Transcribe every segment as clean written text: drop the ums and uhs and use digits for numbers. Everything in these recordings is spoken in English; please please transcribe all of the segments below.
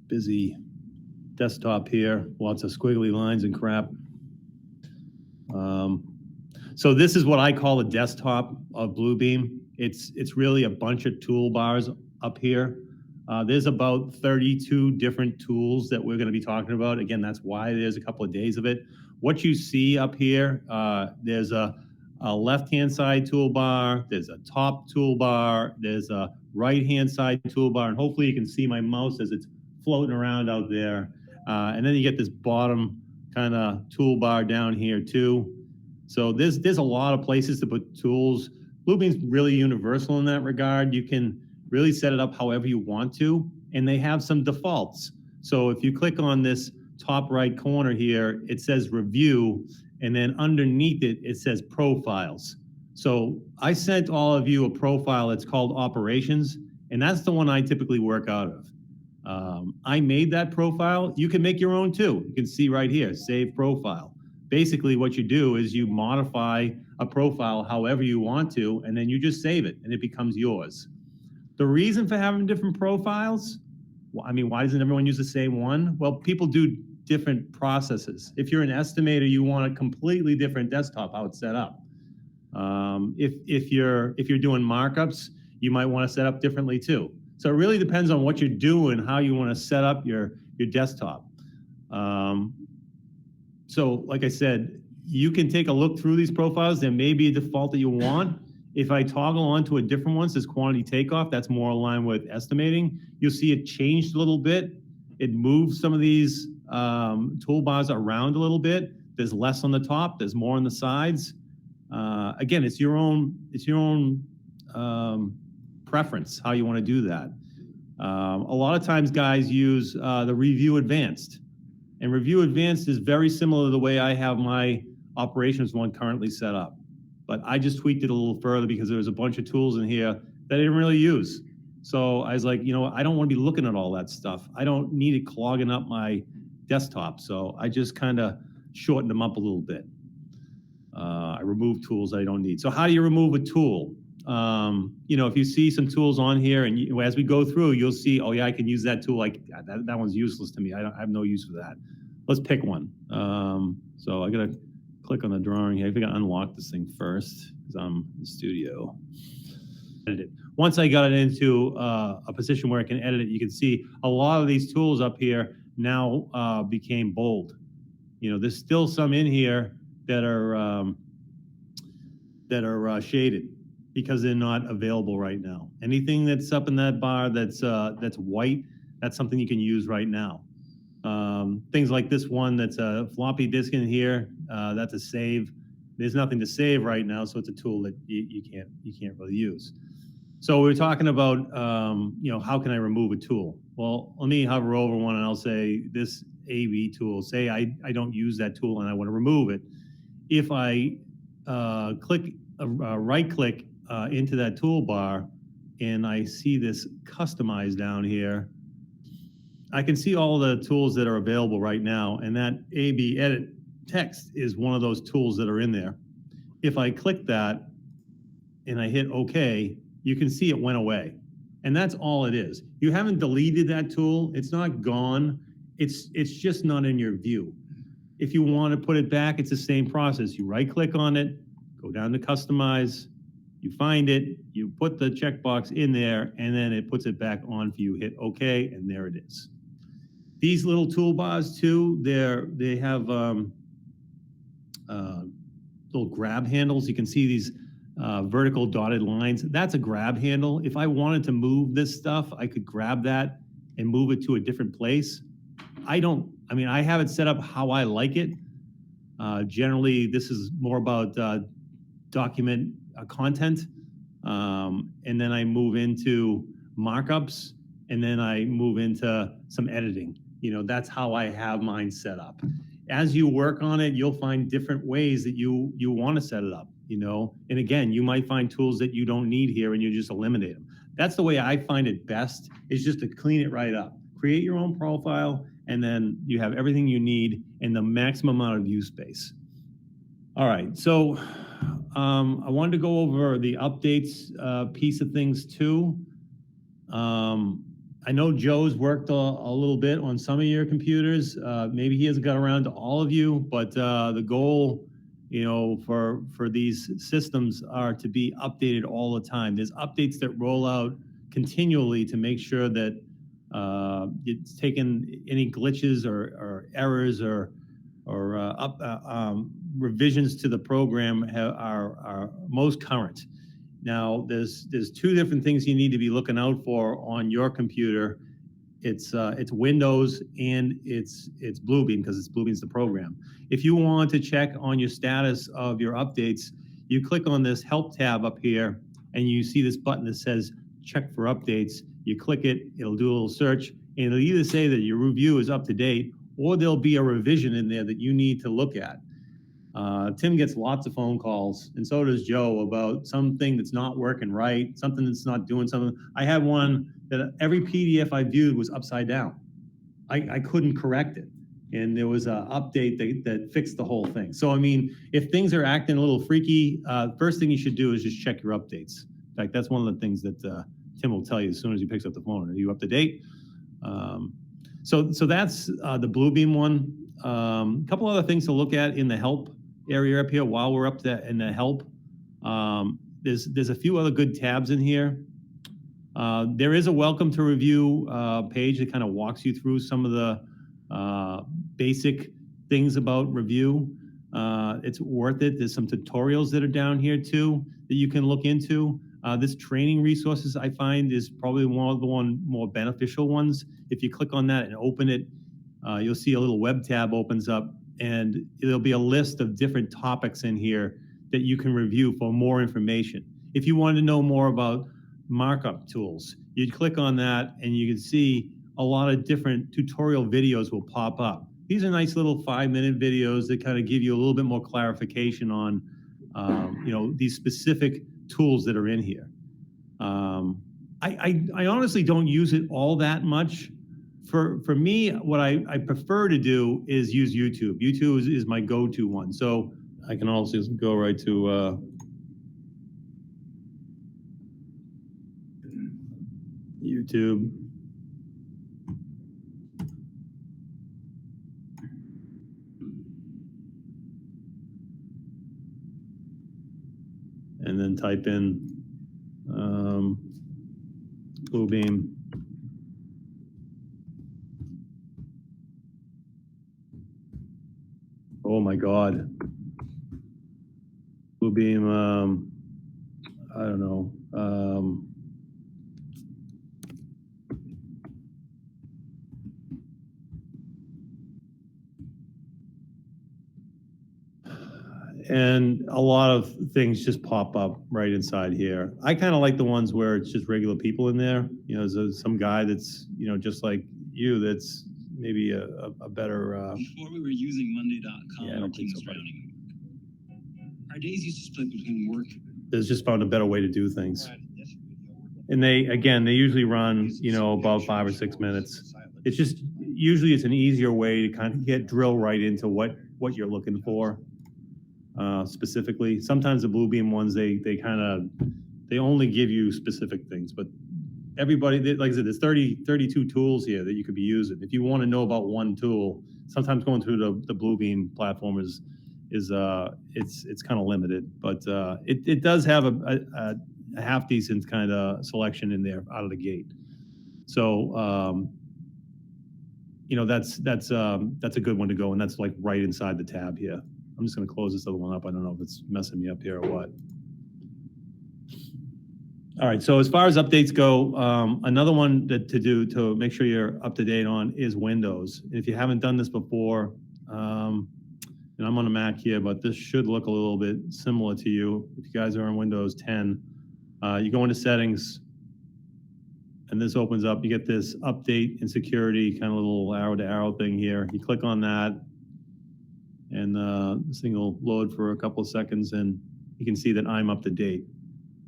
busy desktop here, lots of squiggly lines and crap. So this is what I call a desktop of Bluebeam. It's really a bunch of toolbars up here. There's about 32 different tools that we're going to be talking about. Again, that's why there's a couple of days of it. What you see up here, there's a left-hand side toolbar, there's a top toolbar, there's a right-hand side toolbar, and hopefully you can see my mouse as it's floating around out there. And then you get this bottom kind of toolbar down here too. So there's a lot of places to put tools. Bluebeam's really universal in that regard. You can really set it up however you want to, and they have some defaults. So if you click on this top right corner here, it says review, and then underneath it, it says profiles. So I sent all of you a profile that's called operations, and that's the one I typically work out of. I made that profile. You can make your own too. You can see right here, save profile. Basically what you do is you modify a profile however you want to, and then you just save it, and it becomes yours. The reason for having different profiles, I mean, why doesn't everyone use the same one? Well, people do different processes. If you're an estimator, you want a completely different desktop how it's set up. If you're doing markups, you might want to set up differently too. So it really depends on what you're doing, how you want to set up your desktop. So like I said, you can take a look through these profiles. There may be a default that you want. If I toggle on to a different one, says quantity takeoff, that's more aligned with estimating. You'll see it changed a little bit. It moves some of these toolbars around a little bit. There's less on the top. There's more on the sides. Again, it's your own preference how you want to do that. A lot of times, guys use the Review Advanced, and Review Advanced is very similar to the way I have my operations one currently set up. But I just tweaked it a little further because there was a bunch of tools in here that I didn't really use. So I was like, you know, I don't want to be looking at all that stuff. I don't need it clogging up my desktop. So I just kind of shortened them up a little bit. I removed tools I don't need. So how do you remove a tool? You know, if you see some tools on here, and as we go through, you'll see, oh yeah, I can use that tool. Like that one's useless to me. I have no use for that. Let's pick one. So I gotta click on the drawing here. I think I unlock this thing first because I'm in the studio. Edit it. Once I got it into a position where I can edit it, you can see a lot of these tools up here now became bold. You know, there's still some in here that are shaded because they're not available right now. Anything that's up in that bar that's white, that's something you can use right now. Things like this one that's a floppy disk in here, that's a save. There's nothing to save right now, so it's a tool that you can't really use. So we're talking about you know, how can I remove a tool? Well, let me hover over one and I'll say this AB tool. Say I don't use that tool and I want to remove it. If I right click into that toolbar and I see this customize down here, I can see all the tools that are available right now, and that AB edit text is one of those tools that are in there. If I click that and I hit OK, you can see it went away. And that's all it is. You haven't deleted that tool. It's not gone. It's just not in your view. If you want to put it back, it's the same process. You right click on it, go down to customize, you find it, you put the checkbox in there, and then it puts it back on for you. Hit OK, and there it is. These little toolbars too, they have little grab handles. You can see these vertical dotted lines. That's a grab handle. If I wanted to move this stuff, I could grab that and move it to a different place. I have it set up how I like it. Generally, this is more about document content. And then I move into markups, and then I move into some editing. You know, that's how I have mine set up. As you work on it, you'll find different ways that you want to set it up, you know. And again, you might find tools that you don't need here and you just eliminate them. That's the way I find it best, is just to clean it right up. Create your own profile, and then you have everything you need in the maximum amount of view space. All right, so I wanted to go over the updates piece of things too. I know Joe's worked a little bit on some of your computers. Maybe he hasn't got around to all of you, but the goal, for these systems are to be updated all the time. There's updates that roll out continually to make sure that it's taken any glitches or errors or revisions to the program are most current. Now, there's two different things you need to be looking out for on your computer. It's Windows and it's Bluebeam, because Bluebeam's the program. If you want to check on your status of your updates, you click on this Help tab up here, and you see this button that says Check for Updates. You click it, it'll do a little search, and it'll either say that your review is up to date, or there'll be a revision in there that you need to look at. Tim gets lots of phone calls, and so does Joe, about something that's not working right, something that's not doing something. I had one that every PDF I viewed was upside down. I couldn't correct it, and there was an update that fixed the whole thing. So, I mean, if things are acting a little freaky, first thing you should do is just check your updates. In fact, that's one of the things that Tim will tell you as soon as he picks up the phone. Are you up to date? So that's the Bluebeam one. A couple other things to look at in the help area up here while we're up in the help. There's a few other good tabs in here. There is a welcome to review page that kind of walks you through some of the basic things about review. It's worth it. There's some tutorials that are down here too that you can look into. This training resources, I find, is probably one of the more beneficial ones. If you click on that and open it, you'll see a little web tab opens up, and there'll be a list of different topics in here that you can review for more information. If you want to know more about markup tools, you'd click on that, and you can see a lot of different tutorial videos will pop up. These are nice little 5-minute videos that kind of give you a little bit more clarification on, these specific tools that are in here. I honestly don't use it all that much. For me, what I prefer to do is use YouTube. YouTube is my go-to one. So I can also go right to YouTube. And then type in Bluebeam. Oh my God. Bluebeam, I don't know. And a lot of things just pop up right inside here. I kind of like the ones where it's just regular people in there. There's some guy that's, just like you, that's maybe a better... Before we were using Monday.com, yeah, I don't think was so, drowning. Our days used to split between work. There's just found a better way to do things. And they usually run, about 5 or 6 minutes. It's just, usually it's an easier way to kind of drill right into what you're looking for. Specifically, sometimes the Bluebeam ones, they only give you specific things, but everybody, like I said, there's 32 tools here that you could be using. If you want to know about one tool, sometimes going through the Bluebeam platform is it's kind of limited, but it does have a half decent kind of selection in there out of the gate. So that's a good one to go, and that's like right inside the tab here. I'm just going to close this other one up. I don't know if it's messing me up here or what. All right, so as far as updates go, another one to do to make sure you're up to date on is Windows. If you haven't done this before, and I'm on a Mac here, but this should look a little bit similar to you. If you guys are on Windows 10, you go into Settings, and this opens up. You get this Update and Security kind of little arrow-to-arrow thing here. You click on that, and this thing will load for a couple of seconds, and you can see that I'm up to date.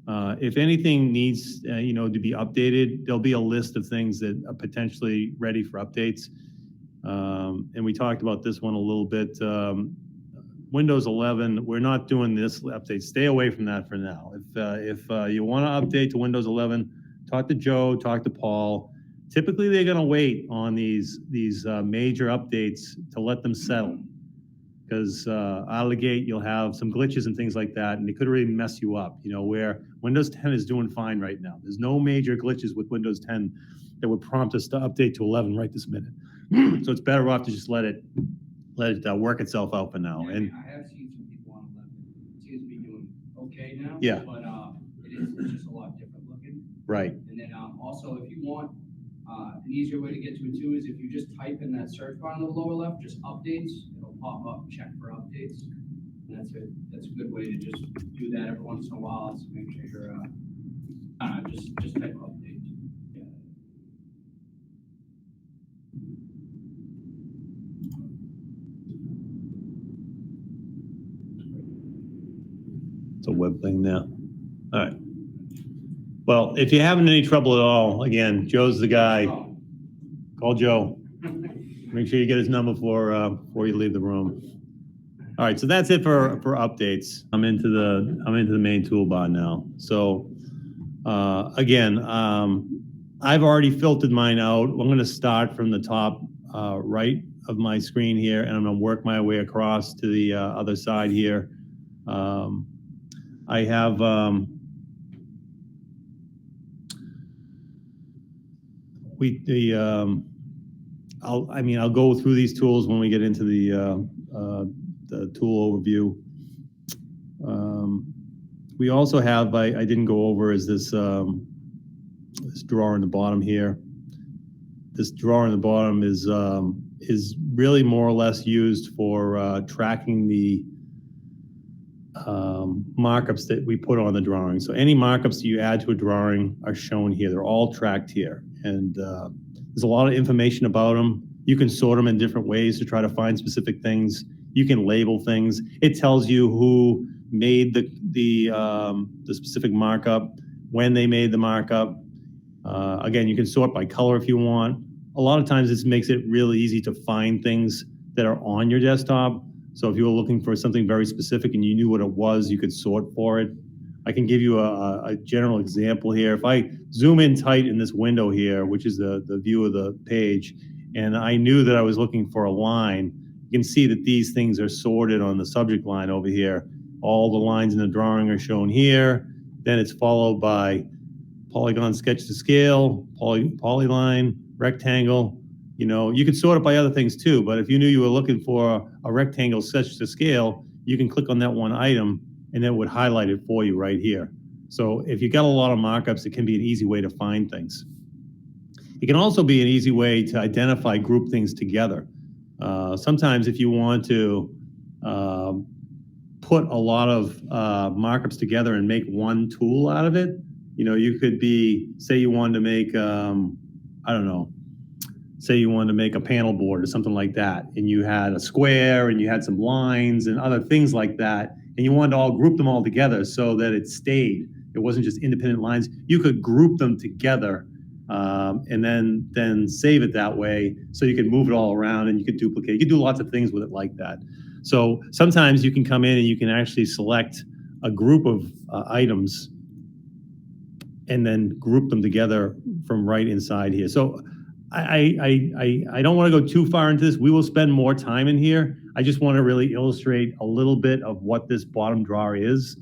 If anything needs to be updated, there'll be a list of things that are potentially ready for updates. And we talked about this one a little bit. Windows 11, we're not doing this update. Stay away from that for now. If you want to update to Windows 11, talk to Joe, talk to Paul. Typically, they're going to wait on these major updates to let them settle, because out of the gate you'll have some glitches and things like that, and it could really mess you up. You know, where Windows 10 is doing fine right now. There's no major glitches with Windows 10 that would prompt us to update to 11 right this minute. So it's better off to just let it work itself out for now. Yeah, And I have seen some people on 11. It seems to be doing okay now. Yeah. But it's just a lot different looking. right, And then also, if you want an easier way to get to it too, is if you just type in that search bar in the lower left, just updates, it'll pop up, check for updates. And that's it. That's a good way to just do that every once in a while. So make sure you're just type update. Yeah. it's a web thing now. All right. Well, if you're having any trouble at all, again, Joe's the guy. Oh. Call Joe. Make sure you get his number before you leave the room. All right, so that's it for updates. I'm into the main toolbar now. So again, I've already filtered mine out. I'm going to start from the top right of my screen here, and I'm going to work my way across to the other side here. I have I'll go through these tools when we get into the tool overview. We also have, I didn't go over, is this drawer in the bottom here. This drawer in the bottom is really more or less used for tracking the markups that we put on the drawing. So any markups that you add to a drawing are shown here. They're all tracked here. And there's a lot of information about them. You can sort them in different ways to try to find specific things. You can label things. It tells you who made the specific markup, when they made the markup. Again, you can sort by color if you want. A lot of times this makes it really easy to find things that are on your desktop. So if you were looking for something very specific and you knew what it was, you could sort for it. I can give you a general example here. If I zoom in tight in this window here, which is the view of the page, and I knew that I was looking for a line, you can see that these things are sorted on the subject line over here. All the lines in the drawing are shown here. Then it's followed by polygon sketch to scale, polyline, rectangle. You know, you could sort it by other things too, but if you knew you were looking for a rectangle sketch to scale, you can click on that one item and it would highlight it for you right here. So if you got a lot of markups, it can be an easy way to find things. It can also be an easy way to identify, group things together. Sometimes if you want to put a lot of markups together and make one tool out of it, you know, you could say you wanted to make, I don't know, say you wanted to make a panel board or something like that, and you had a square and you had some lines and other things like that, and you wanted to all group them all together so that it stayed. It wasn't just independent lines. You could group them together and then save it that way, so you could move it all around and you could duplicate. You could do lots of things with it like that. So sometimes you can come in and you can actually select a group of items and then group them together from right inside here. So I don't want to go too far into this. We will spend more time in here. I just want to really illustrate a little bit of what this bottom drawer is.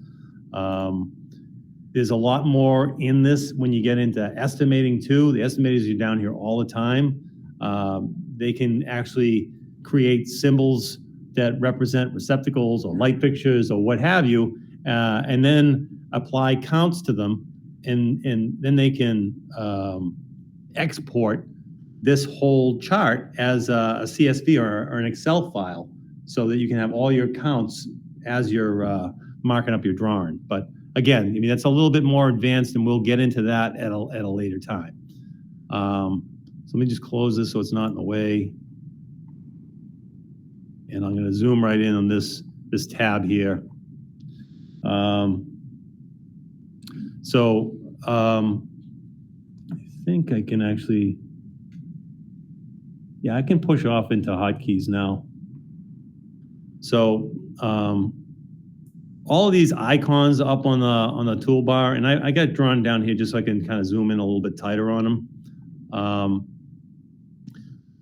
There's a lot more in this when you get into estimating too. The estimators are down here all the time. They can actually create symbols that represent receptacles or light fixtures or what have you, and then apply counts to them, and then they can export this whole chart as a CSV or an Excel file, so that you can have all your counts as you're marking up your drawing. But again, I mean, that's a little bit more advanced, and we'll get into that at a later time. So let me just close this so it's not in the way. And I'm going to zoom right in on this tab here. I think I can actually, yeah, I can push off into hotkeys now. So all of these icons up on the toolbar, and I got it drawn down here just so I can kind of zoom in a little bit tighter on them.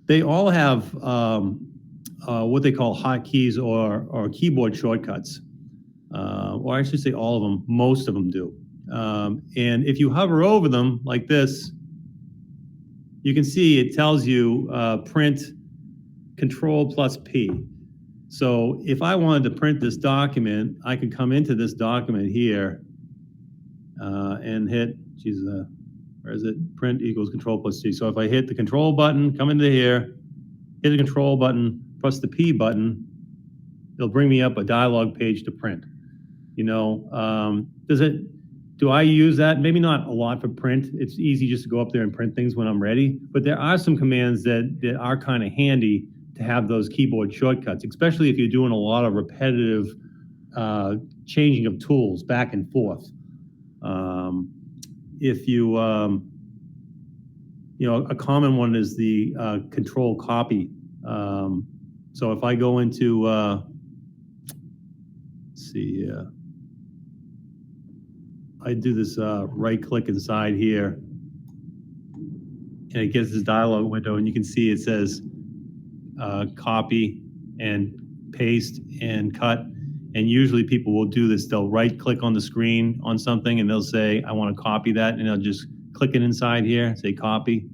They all have what they call hotkeys or keyboard shortcuts, or I should say all of them. Most of them do. And if you hover over them like this, you can see it tells you print Control plus P. So if I wanted to print this document, I could come into this document here and hit, where is it? Print equals Control plus C. So if I hit the Control button, come into here, hit the Control button, press the P button, it'll bring me up a dialog page to print. You know, do I use that? Maybe not a lot for print. It's easy just to go up there and print things when I'm ready. But there are some commands that are kind of handy to have those keyboard shortcuts, especially if you're doing a lot of repetitive changing of tools back and forth. If you, you know, a common one is the Control Copy. So if I go into, let's see here. I do this right click inside here and it gets this dialog window and you can see it says copy and paste and cut. And usually people will do this. They'll right click on the screen on something and they'll say, I want to copy that. And they'll just click it inside here, say copy.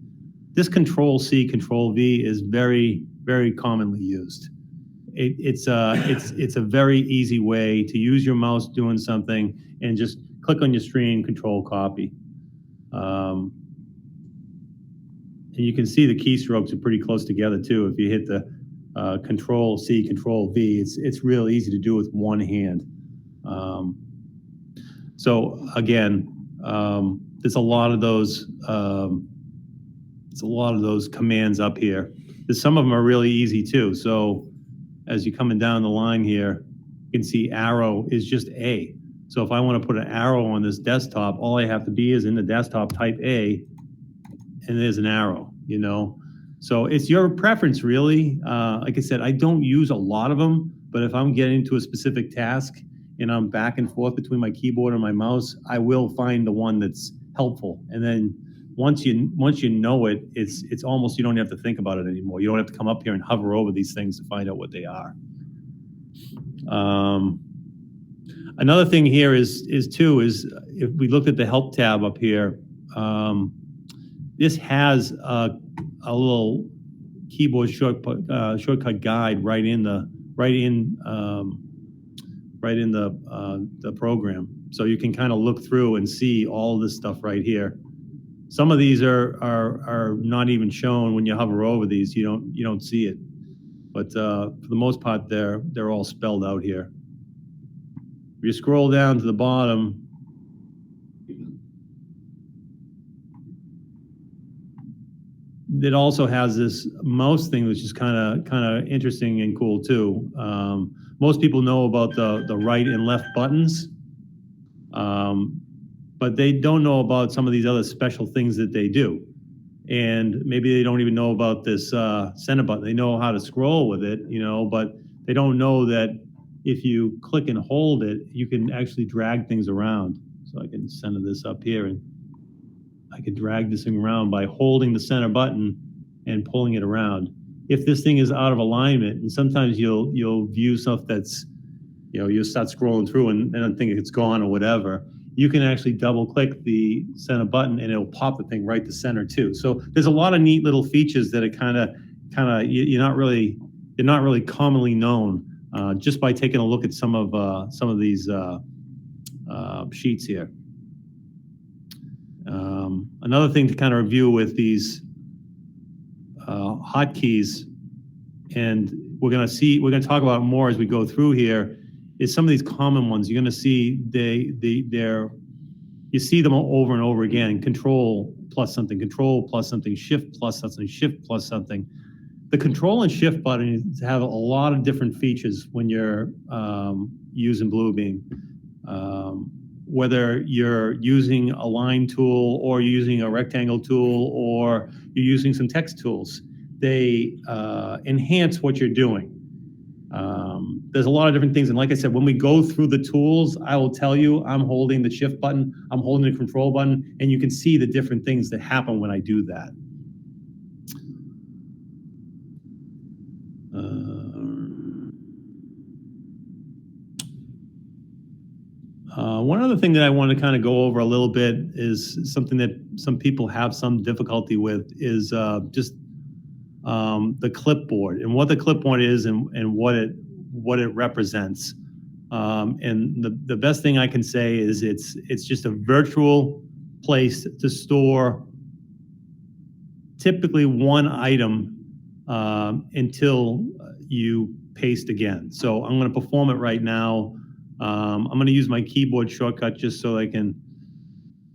This Control C, Control V is very, very commonly used. It's a very easy way to use your mouse doing something and just click on your screen, Control Copy. And you can see the keystrokes are pretty close together too. If you hit the Control C, Control V, it's real easy to do with one hand. So again, there's a lot of those. It's a lot of those commands up here. Some of them are really easy too. So as you're coming down the line here, you can see arrow is just A. So if I want to put an arrow on this desktop, all I have to be is in the desktop, type A, and there's an arrow, you know? So it's your preference, really. Like I said, I don't use a lot of them, but if I'm getting to a specific task and I'm back and forth between my keyboard and my mouse, I will find the one that's helpful. And then once you know it, it's almost, you don't have to think about it anymore. You don't have to come up here and hover over these things to find out what they are. Another thing here is if we looked at the help tab up here, this has a little keyboard shortcut guide right in the program, so you can kind of look through and see all this stuff right here. Some of these are not even shown when you hover over these. You don't see it, but for the most part, they're all spelled out here. If you scroll down to the bottom, it also has this mouse thing, which is kind of interesting and cool too. Most people know about the right and left buttons, but they don't know about some of these other special things that they do. And maybe they don't even know about this center button. They know how to scroll with it, you know, but they don't know that if you click and hold it, you can actually drag things around. So I can center this up here and I could drag this thing around by holding the center button and pulling it around. If this thing is out of alignment, and sometimes you'll view stuff that's, you know, you'll start scrolling through and then think it's gone or whatever, you can actually double click the center button and it'll pop the thing right to center too. So there's a lot of neat little features that are you're not really commonly known just by taking a look at some of these sheets here. Another thing to kind of review with these hotkeys, and we're going to talk about more as we go through here, is some of these common ones. You're going to see you see them over and over again. Control plus something, shift plus something, shift plus something. The control and shift buttons have a lot of different features when you're using Bluebeam. Whether you're using a line tool or using a rectangle tool or you're using some text tools, they enhance what you're doing. There's a lot of different things. And like I said, when we go through the tools, I will tell you, I'm holding the shift button, I'm holding the control button, and you can see the different things that happen when I do that. One other thing that I want to kind of go over a little bit is something that some people have some difficulty with is just the clipboard and what the clipboard is and what it represents. And the best thing I can say is it's just a virtual place to store typically one item until you paste again. So I'm going to perform it right now. I'm going to use my keyboard shortcut just so I can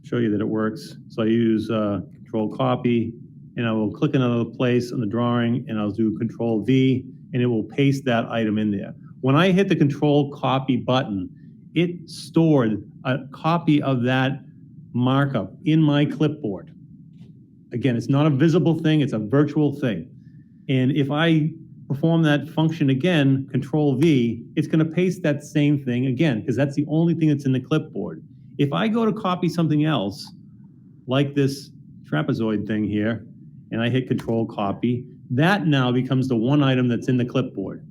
show you that it works. So I use Control Copy, and I will click another place on the drawing, and I'll do Control V, and it will paste that item in there. When I hit the Control Copy button, it stored a copy of that markup in my clipboard. Again, it's not a visible thing, it's a virtual thing. And if I perform that function again, Control V, it's going to paste that same thing again, because that's the only thing that's in the clipboard. If I go to copy something else, like this trapezoid thing here, and I hit Control Copy, that now becomes the one item that's in the clipboard.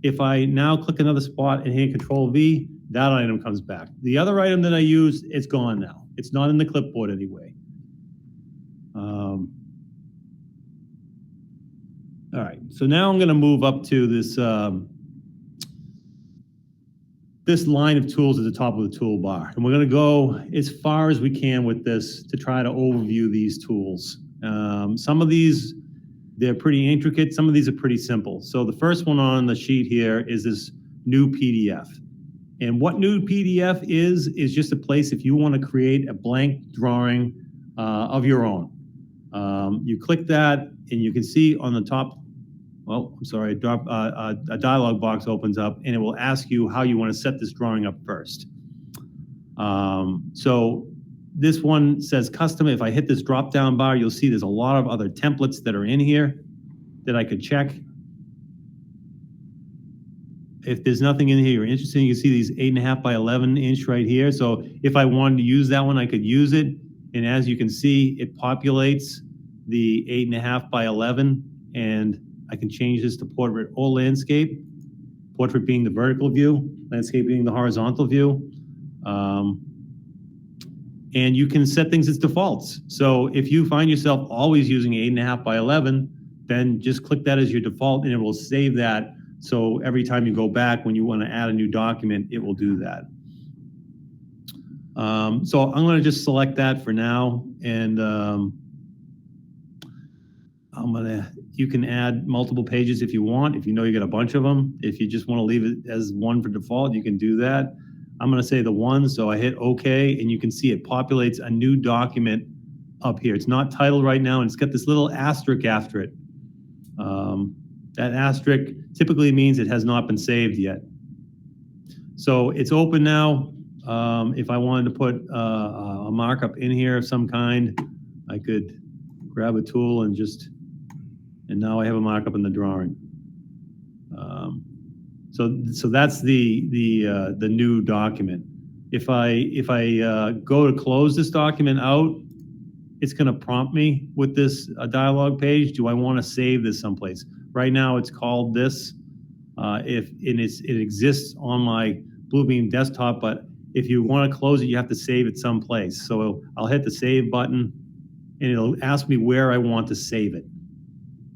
If I now click another spot and hit Control V, that item comes back. The other item that I used, it's gone now. It's not in the clipboard anyway. All right, so now I'm going to move up to this this line of tools at the top of the toolbar. And we're going to go as far as we can with this to try to overview these tools. Some of these, they're pretty intricate. Some of these are pretty simple. So the first one on the sheet here is this new PDF. And what new PDF is just a place if you want to create a blank drawing of your own. You click that and you can see on the top, well, I'm sorry, a dialog box opens up and it will ask you how you want to set this drawing up first. So this one says custom. If I hit this drop down bar, you'll see there's a lot of other templates that are in here that I could check. If there's nothing in here you're interested in, you can see these 8.5 by 11 inch right here. So if I wanted to use that one, I could use it. And as you can see, it populates the 8.5 by 11, and I can change this to portrait or landscape. Portrait being the vertical view, landscape being the horizontal view. And you can set things as defaults. So if you find yourself always using 8.5 by 11, then just click that as your default and it will save that. So every time you go back, when you want to add a new document, it will do that. So I'm going to just select that for now. And you can add multiple pages if you want, if you know you got a bunch of them. If you just want to leave it as one for default, you can do that. I'm going to say the one, so I hit OK, and you can see it populates a new document up here. It's not titled right now, and it's got this little asterisk after it. That asterisk typically means it has not been saved yet. So it's open now. If I wanted to put a markup in here of some kind, I could grab a tool and now I have a markup in the drawing. So that's the new document. If I go to close this document out, it's going to prompt me with this dialog page. Do I want to save this someplace? Right now, it's called this. It exists on my Bluebeam desktop, but if you want to close it, you have to save it someplace. So I'll hit the save button, and it'll ask me where I want to save it.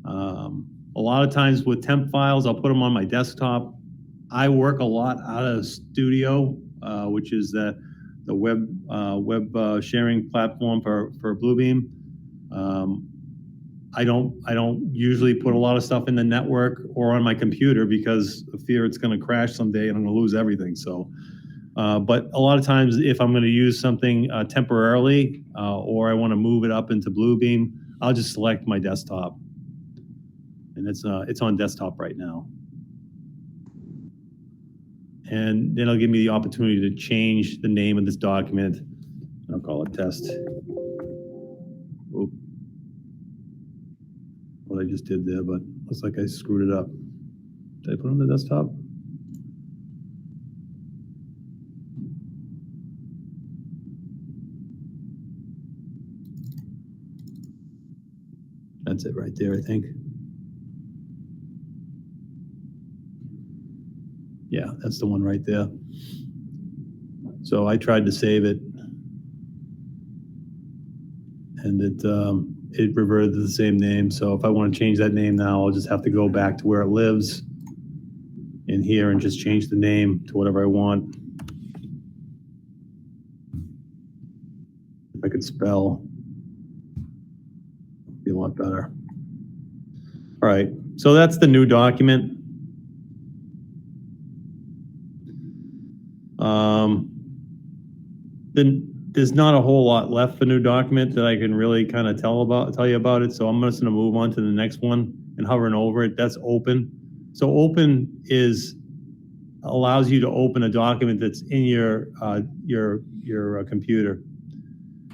A lot of times with temp files, I'll put them on my desktop. I work a lot out of Studio, which is the web sharing platform for Bluebeam. I don't usually put a lot of stuff in the network or on my computer because of fear it's going to crash someday and I'm going to lose everything. So, but a lot of times if I'm going to use something temporarily or I want to move it up into Bluebeam, I'll just select my desktop. And it's on desktop right now. And then it'll give me the opportunity to change the name of this document. I'll call it test. Oop. What I just did there, but looks like I screwed it up. Did I put it on the desktop? That's it right there, I think. Yeah, that's the one right there. So I tried to save it, and it reverted to the same name. So if I want to change that name now, I'll just have to go back to where it lives in here and just change the name to whatever I want. If I could spell, it'd be a lot better. All right, so that's the new document. Then there's not a whole lot left for new document that I can really kind of tell you about it. So I'm just going to move on to the next one and hovering over it. That's open. So open allows you to open a document that's in your computer.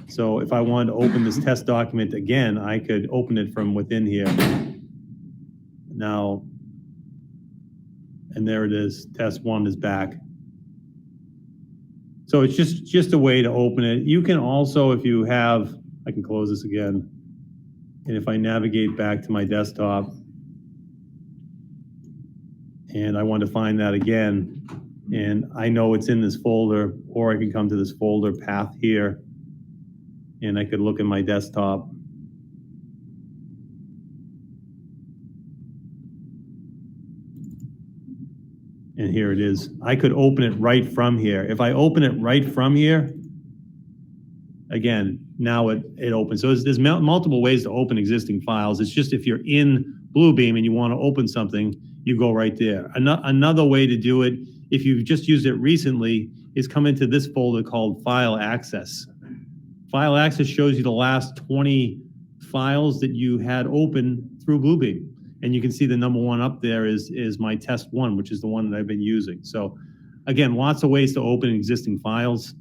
So if I wanted to open this test document again, I could open it from within here. Now, and there it is. Test 1 is back. So it's just a way to open it. You can also, if you have, I can close this again. And if I navigate back to my desktop and I want to find that again, and I know it's in this folder, or I can come to this folder path here and I could look at my desktop. And here it is. I could open it right from here. If I open it right from here, again, now it opens. So there's multiple ways to open existing files. It's just if you're in Bluebeam and you want to open something, you go right there. Another way to do it, if you've just used it recently, is come into this folder called File Access. File Access shows you the last 20 files that you had open through Bluebeam. And you can see the number 1 up there is my test 1, which is the one that I've been using. So again, lots of ways to open existing files.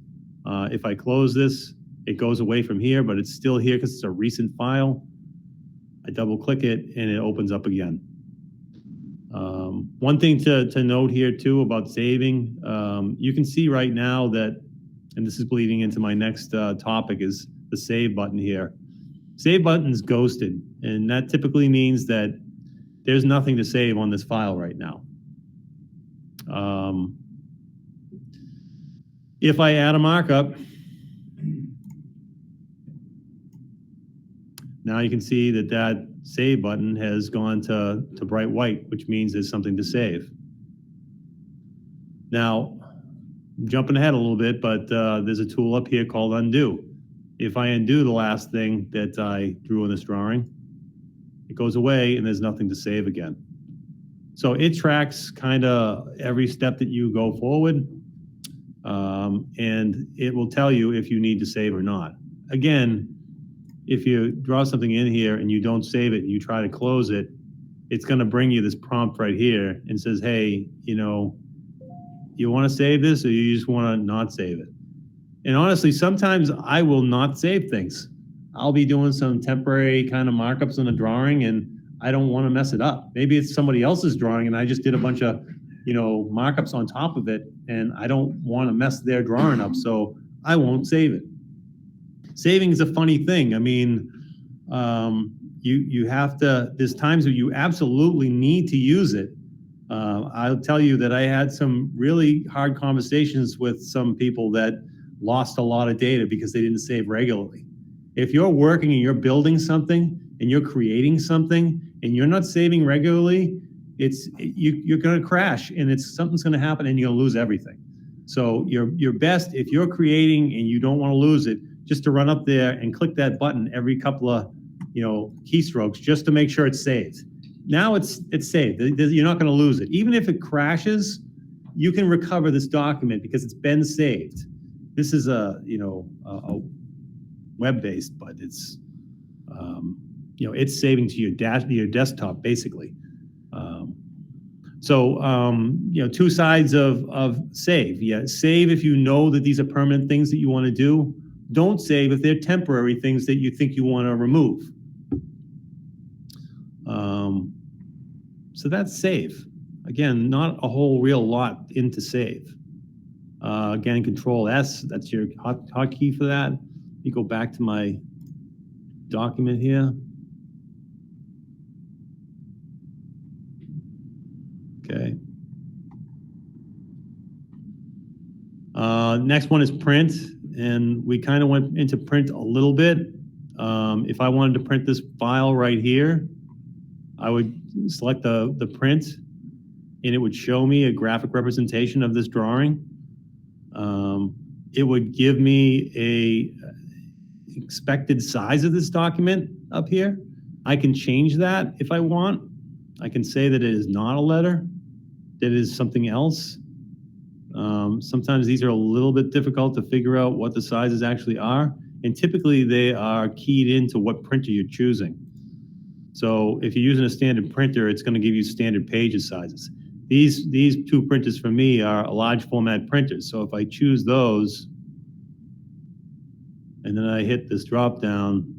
If I close this, it goes away from here, but it's still here because it's a recent file. I double click it and it opens up again. One thing to note here too about saving, you can see right now that, and this is bleeding into my next topic, is the save button here. Save button is ghosted, and that typically means that there's nothing to save on this file right now. If I add a markup, now you can see that save button has gone to bright white, which means there's something to save. Now, I'm jumping ahead a little bit, but there's a tool up here called undo. If I undo the last thing that I drew in this drawing, it goes away and there's nothing to save again. So it tracks kind of every step that you go forward, and it will tell you if you need to save or not. Again, if you draw something in here and you don't save it and you try to close it, it's going to bring you this prompt right here and says, hey, you want to save this or you just want to not save it? And honestly, sometimes I will not save things. I'll be doing some temporary kind of markups on a drawing and I don't want to mess it up. Maybe it's somebody else's drawing and I just did a bunch of, markups on top of it and I don't want to mess their drawing up, so I won't save it. Saving is a funny thing. I mean, you have to, there's times where you absolutely need to use it. I'll tell you that I had some really hard conversations with some people that lost a lot of data because they didn't save regularly. If you're working and you're building something and you're creating something and you're not saving regularly, you're going to crash and something's going to happen and you're going to lose everything. So your best, if you're creating and you don't want to lose it, just to run up there and click that button every couple of keystrokes just to make sure it's saved. Now it's saved. You're not going to lose it. Even if it crashes, you can recover this document because it's been saved. This is a web-based, but it's it's saving to your desktop basically. Two sides of save. Yeah, save if you know that these are permanent things that you want to do. Don't save if they're temporary things that you think you want to remove. So that's save. Again, not a whole real lot into save. Again, Control S, that's your hotkey for that. You go back to my document here. Okay. Next one is print, and we kind of went into print a little bit. If I wanted to print this file right here, I would select the print, and it would show me a graphic representation of this drawing. It would give me a expected size of this document up here. I can change that if I want. I can say that it is not a letter, that it is something else. Sometimes these are a little bit difficult to figure out what the sizes actually are, and typically they are keyed into what printer you're choosing. So if you're using a standard printer, it's going to give you standard pages sizes. These two printers for me are large format printers. So if I choose those, and then I hit this drop down,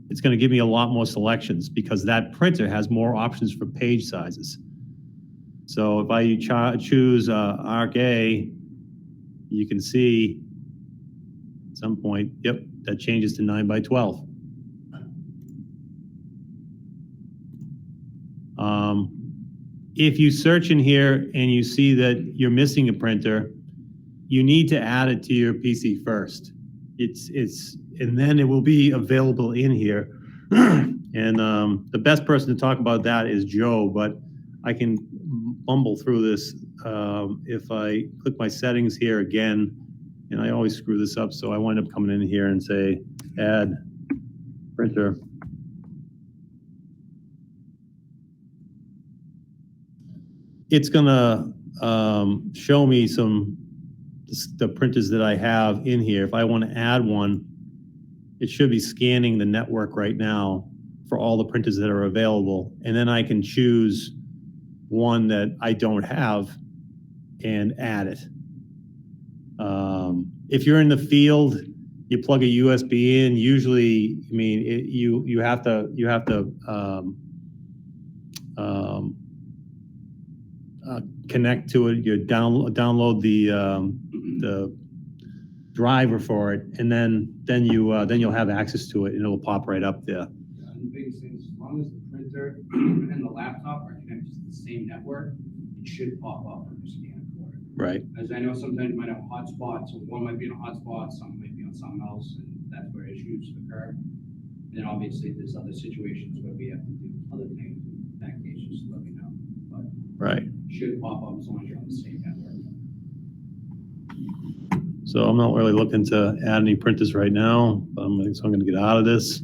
it's going to give me a lot more selections because that printer has more options for page sizes. So if I choose Arc A, you can see at some point, yep, that changes to 9 by 12. If you search in here and you see that you're missing a printer, you need to add it to your PC first. And then it will be available in here. And the best person to talk about that is Joe, but I can bumble through this. If I click my settings here again, and I always screw this up, so I wind up coming in here and say, add printer. It's gonna show me the printers that I have in here. If I want to add one, it should be scanning the network right now for all the printers that are available. And then I can choose one that I don't have and add it. If you're in the field, you plug a USB in. Usually, I mean, you have to connect to it. You download the driver for it, and then you'll have access to it, and it'll pop right up there. And the biggest thing is, as long as the printer and the laptop are connected to the same network, it should pop up when you scan for it. Right. As I know, sometimes you might have hotspots, so one might be on a hotspot, some might be on something else, and that's where issues occur. And then obviously there's other situations where we have to do other things. In that case, just let me know. But Right. it should pop up as long as you're on the same network. So I'm not really looking to add any printers right now. So I'm going to get out of this,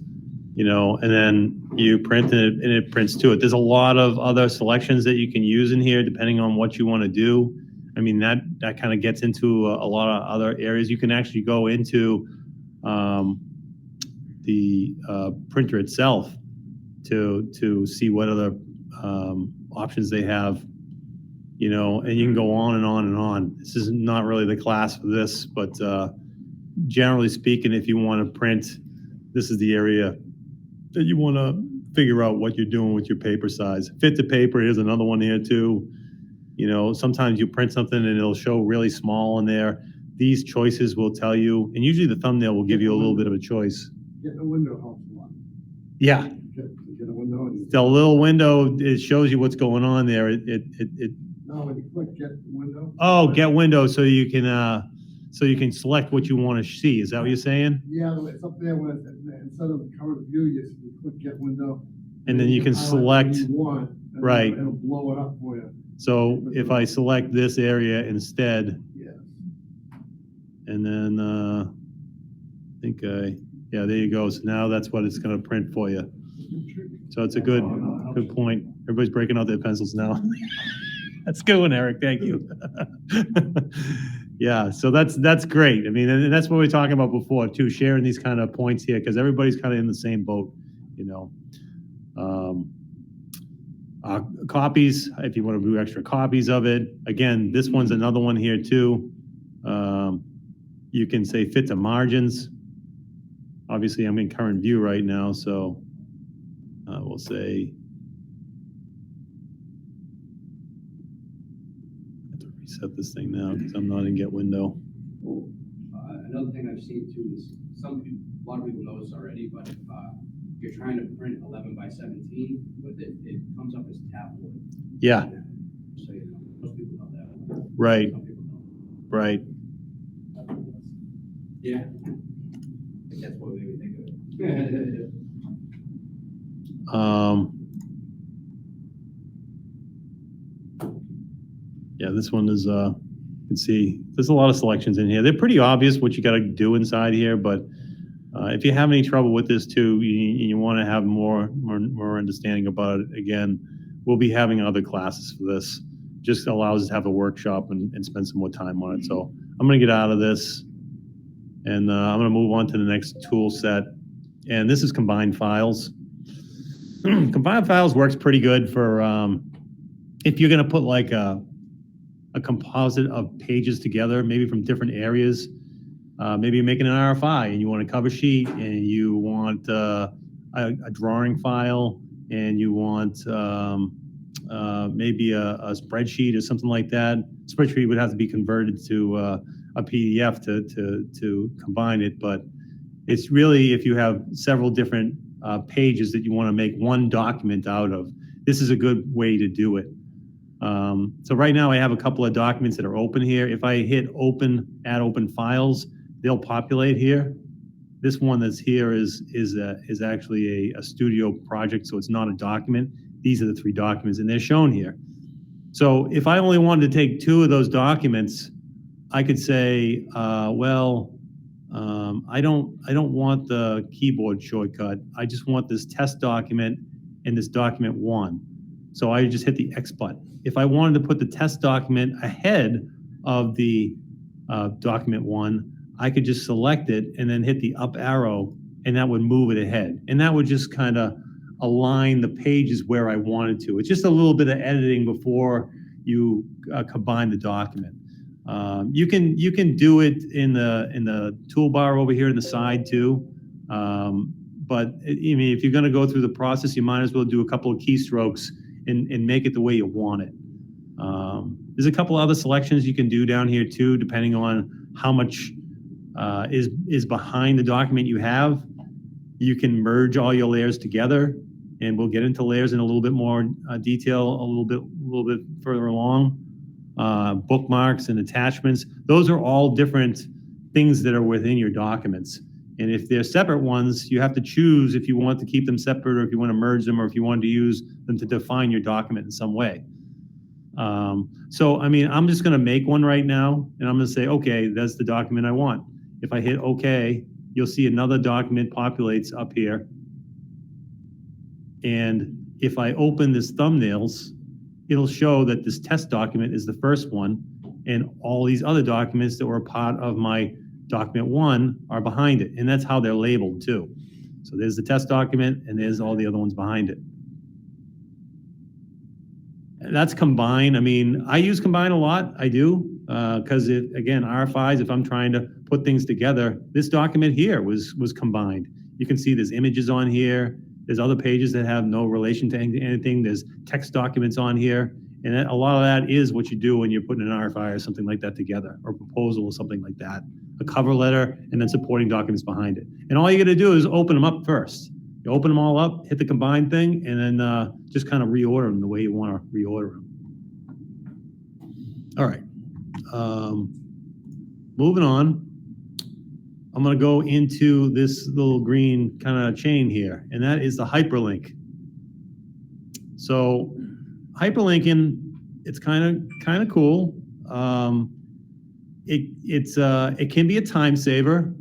and then you print it and it prints to it. There's a lot of other selections that you can use in here depending on what you want to do. I mean, that kind of gets into a lot of other areas. You can actually go into the printer itself to see what other options they have. And you can go on and on and on. This is not really the class for this, but generally speaking, if you want to print, this is the area that you want to figure out what you're doing with your paper size. Fit to paper, here's another one here too. Sometimes you print something and it'll show really small in there. These choices will tell you, and usually the thumbnail will give you a little bit of a choice. Getting a window helps a lot. Yeah. Get a window. The little window, it shows you what's going on there. No, when you click get window. Oh, get window, so you can select what you want to see. Is that what you're saying? Yeah, it's up there when instead of the current view, you click get window. And then you can highlight select. what you want, and Right. It'll blow it up for you. So if I select this area instead, Yes. and then yeah, there you go. So now that's what it's going to print for you. So it's a good point. Everybody's breaking out their pencils now. That's a good one, Eric. Thank you. Yeah, so that's great. I mean, and that's what we were talking about before too, sharing these kind of points here because everybody's kind of in the same boat, Copies, if you want to do extra copies of it. Again, this one's another one here too. You can say fit to margins. Obviously, I'm in current view right now, so we'll say. I have to reset this thing now because I'm not in get window. Another thing I've seen too is a lot of people know this already, but if you're trying to print 11 by 17 with it, it comes up as tabloid. Yeah. So most people know that. Right. Some people don't. Right. Yeah. I think that's what made me think of it. Yeah, this one is, you can see, there's a lot of selections in here. They're pretty obvious what you gotta do inside here, but if you have any trouble with this too, you wanna have more understanding about it, again, we'll be having other classes for this. Just allows us to have a workshop and spend some more time on it. So I'm gonna get out of this, and I'm gonna move on to the next tool set. And this is combined files. Combined files works pretty good for if you're gonna put like a composite of pages together, maybe from different areas. Maybe you're making an RFI and you want a cover sheet, and you want a drawing file, and you want maybe a spreadsheet or something like that. Spreadsheet would have to be converted to a PDF to combine it, but it's really, if you have several different pages that you want to make one document out of, this is a good way to do it. So right now I have a couple of documents that are open here. If I hit open, add open files, they'll populate here. This one that's here is actually a studio project, so it's not a document. These are the 3 documents, and they're shown here. So if I only wanted to take 2 of those documents, I could say, I don't want the keyboard shortcut. I just want this test document and this document 1. So I just hit the X button. If I wanted to put the test document ahead of the document 1, I could just select it and then hit the up arrow, and that would move it ahead. And that would just kind of align the pages where I wanted to. It's just a little bit of editing before you combine the document. You can do it in the toolbar over here in the side too. But I mean, if you're going to go through the process, you might as well do a couple of keystrokes and make it the way you want it. There's a couple other selections you can do down here too, depending on how much is behind the document you have. You can merge all your layers together, and we'll get into layers in a little bit more detail a little bit further along. Bookmarks and attachments, those are all different things that are within your documents. And if they're separate ones, you have to choose if you want to keep them separate, or if you want to merge them, or if you want to use them to define your document in some way. So, I mean, I'm just going to make one right now, and I'm going to say, okay, that's the document I want. If I hit OK, you'll see another document populates up here. And if I open this thumbnails, it'll show that this test document is the first one, and all these other documents that were part of my document 1 are behind it. And that's how they're labeled too. So there's the test document, and there's all the other ones behind it. That's Combine. I mean, I use Combine a lot. I do, because again, RFIs, if I'm trying to put things together, this document here was combined. You can see there's images on here. There's other pages that have no relation to anything. There's text documents on here. And a lot of that is what you do when you're putting an RFI or something like that together, or proposal or something like that. A cover letter, and then supporting documents behind it. And all you got to do is open them up first. You open them all up, hit the combine thing, and then just kind of reorder them the way you want to reorder them. All right. Moving on. I'm going to go into this little green kind of chain here, and that is the hyperlink. So hyperlinking, it's kind of cool. It can be a time saver,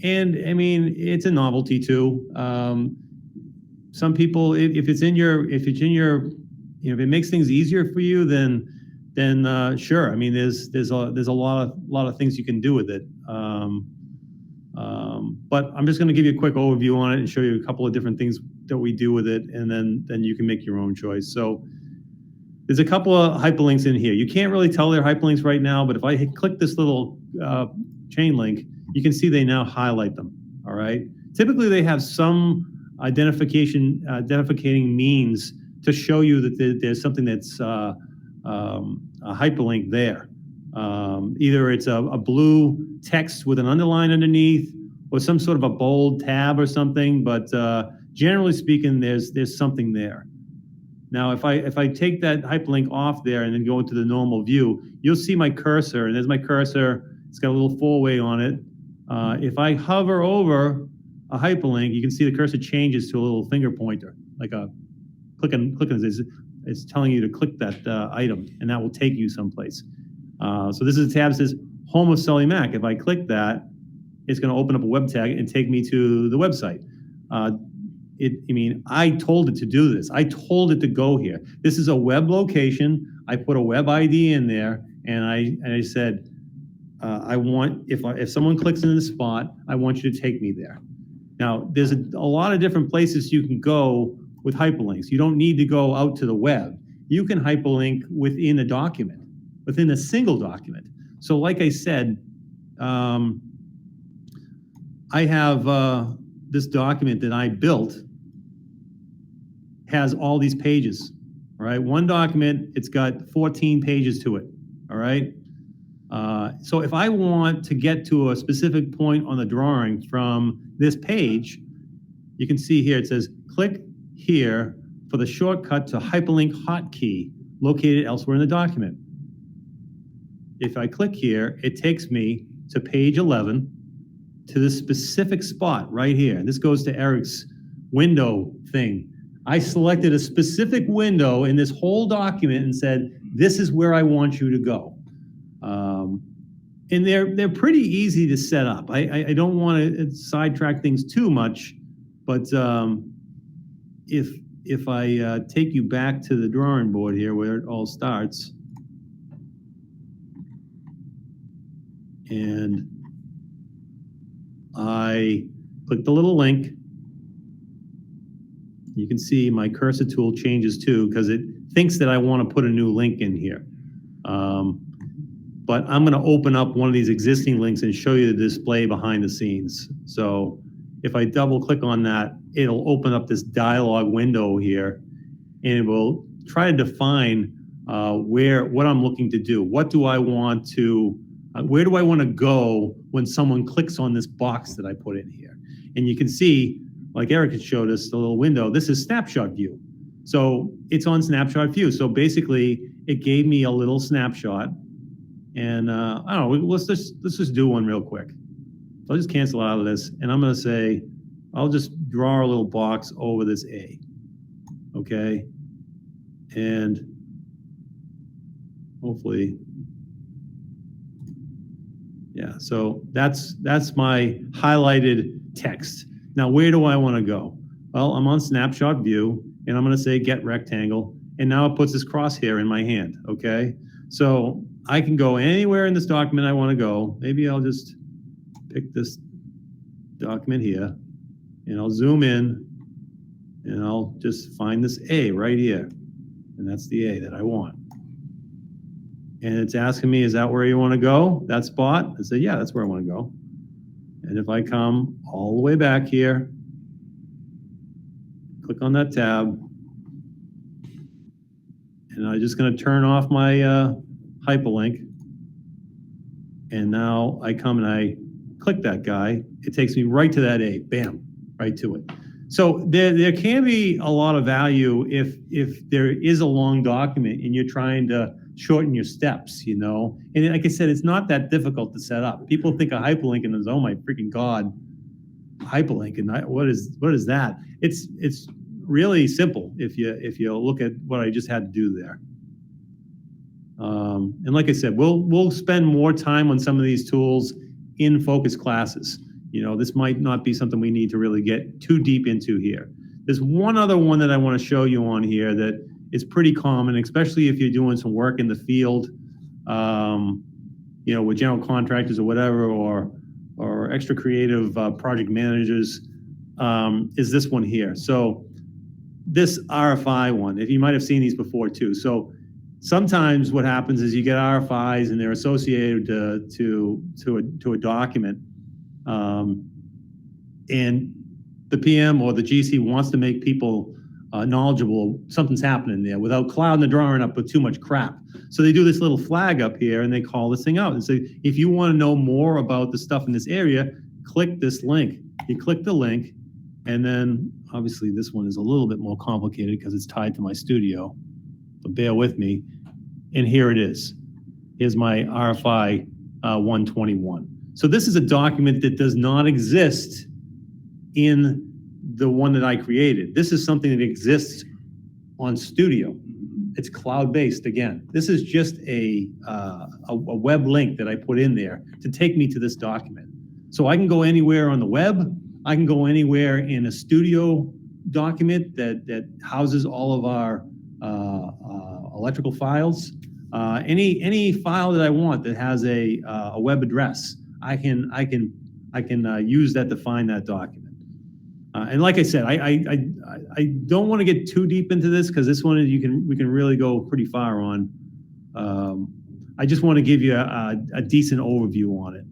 and I mean, it's a novelty too. Some people, if it makes things easier for you, then sure. I mean, there's a lot of things you can do with it. But I'm just going to give you a quick overview on it and show you a couple of different things that we do with it, and then you can make your own choice. So there's a couple of hyperlinks in here. You can't really tell they're hyperlinks right now, but if I click this little chain link, you can see they now highlight them. All right. Typically, they have some identifying means to show you that there's something that's a hyperlink there. Either it's a blue text with an underline underneath, or some sort of a bold tab or something. But generally speaking, there's something there. Now, if I take that hyperlink off there and then go into the normal view, you'll see my cursor, and there's my cursor, It's got a little four-way on it. If I hover over a hyperlink, you can see the cursor changes to a little finger pointer, like a clicking it's telling you to click that item, and that will take you someplace. So this is a tab that says Home of Sully Mac. If I click that, it's going to open up a web tag and take me to the website. I told it to do this. I told it to go here. This is a web location. I put a web ID in there, and I said, I want, if someone clicks in the spot, I want you to take me there. Now, there's a lot of different places you can go with hyperlinks. You don't need to go out to the web. You can hyperlink within a document, within a single document. So like I said, I have this document that I built has all these pages, all right? One document, it's got 14 pages to it, all right? So if I want to get to a specific point on the drawing from this page, you can see here, it says, click here for the shortcut to hyperlink hotkey located elsewhere in the document. If I click here, it takes me to page 11 to this specific spot right here. And this goes to Eric's window thing. I selected a specific window in this whole document and said, this is where I want you to go. And they're pretty easy to set up. I don't want to sidetrack things too much, but if I take you back to the drawing board here where it all starts, and I click the little link, you can see my cursor tool changes too because it thinks that I want to put a new link in here. But I'm going to open up one of these existing links and show you the display behind the scenes. So if I double click on that, it'll open up this dialog window here, and it will try to define what I'm looking to do. What do I want to, where do I want to go when someone clicks on this box that I put in here? And you can see, like Eric had showed us, the little window, this is snapshot view. So it's on snapshot view. So basically it gave me a little snapshot, and I don't know, let's just do one real quick. So I'll just cancel out of this, and I'm gonna say, I'll just draw a little box over this A, okay? And hopefully, yeah, so that's my highlighted text. Now, where do I wanna go? Well, I'm on snapshot view, and I'm gonna say get rectangle, and now it puts this crosshair in my hand, okay? So I can go anywhere in this document I wanna go. Maybe I'll just pick this document here, and I'll zoom in, and I'll just find this A right here, and that's the A that I want. And it's asking me, is that where you wanna go, that spot? I say, yeah, that's where I wanna go. And if I come all the way back here, click on that tab, and I'm just gonna turn off my hyperlink, and now I come and I click that guy, it takes me right to that A, bam, right to it. So there can be a lot of value if there is a long document and you're trying to shorten your steps, you know? And like I said, it's not that difficult to set up. People think of hyperlink and it's, oh my freaking God, hyperlink, and what is that? It's really simple if you look at what I just had to do there. And like I said, we'll spend more time on some of these tools in focus classes. You know, this might not be something we need to really get too deep into here. There's one other one that I want to show you on here that is pretty common, especially if you're doing some work in the field, you know, with general contractors or whatever, or extra creative project managers, is this one here. So this RFI one, if you might have seen these before too. So sometimes what happens is you get RFIs and they're associated to a document, and the PM or the GC wants to make people knowledgeable something's happening there without clouding the drawing up with too much crap. So they do this little flag up here and they call this thing out and say, if you want to know more about the stuff in this area, click this link. You click the link, and then obviously this one is a little bit more complicated because it's tied to my studio, but bear with me. And here it is. Here's my RFI 121. So this is a document that does not exist in the one that I created. This is something that exists on Studio. It's cloud-based again. This is just a web link that I put in there to take me to this document. So I can go anywhere on the web. I can go anywhere in a Studio document that houses all of our electrical files. Any file that I want that has a web address, I can use that to find that document. And like I said, I don't want to get too deep into this because this one we can really go pretty far on. I just want to give you a decent overview on it.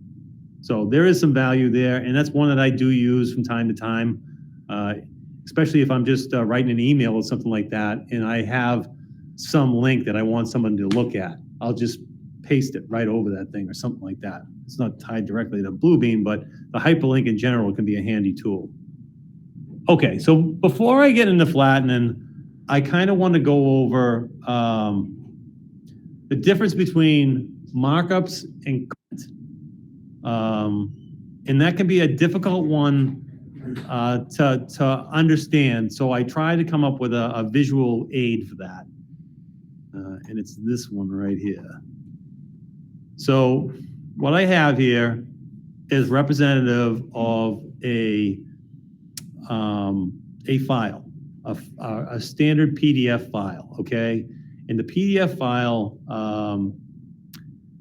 So there is some value there, and that's one that I do use from time to time, especially if I'm just writing an email or something like that, and I have some link that I want someone to look at. I'll just paste it right over that thing or something like that. It's not tied directly to Bluebeam, but the hyperlink in general can be a handy tool. Okay, so before I get into flattening, I kind of want to go over the difference between markups and content. And that can be a difficult one to understand. So I try to come up with a visual aid for that. And it's this one right here. So what I have here is representative of a file, a standard PDF file, okay? And the PDF file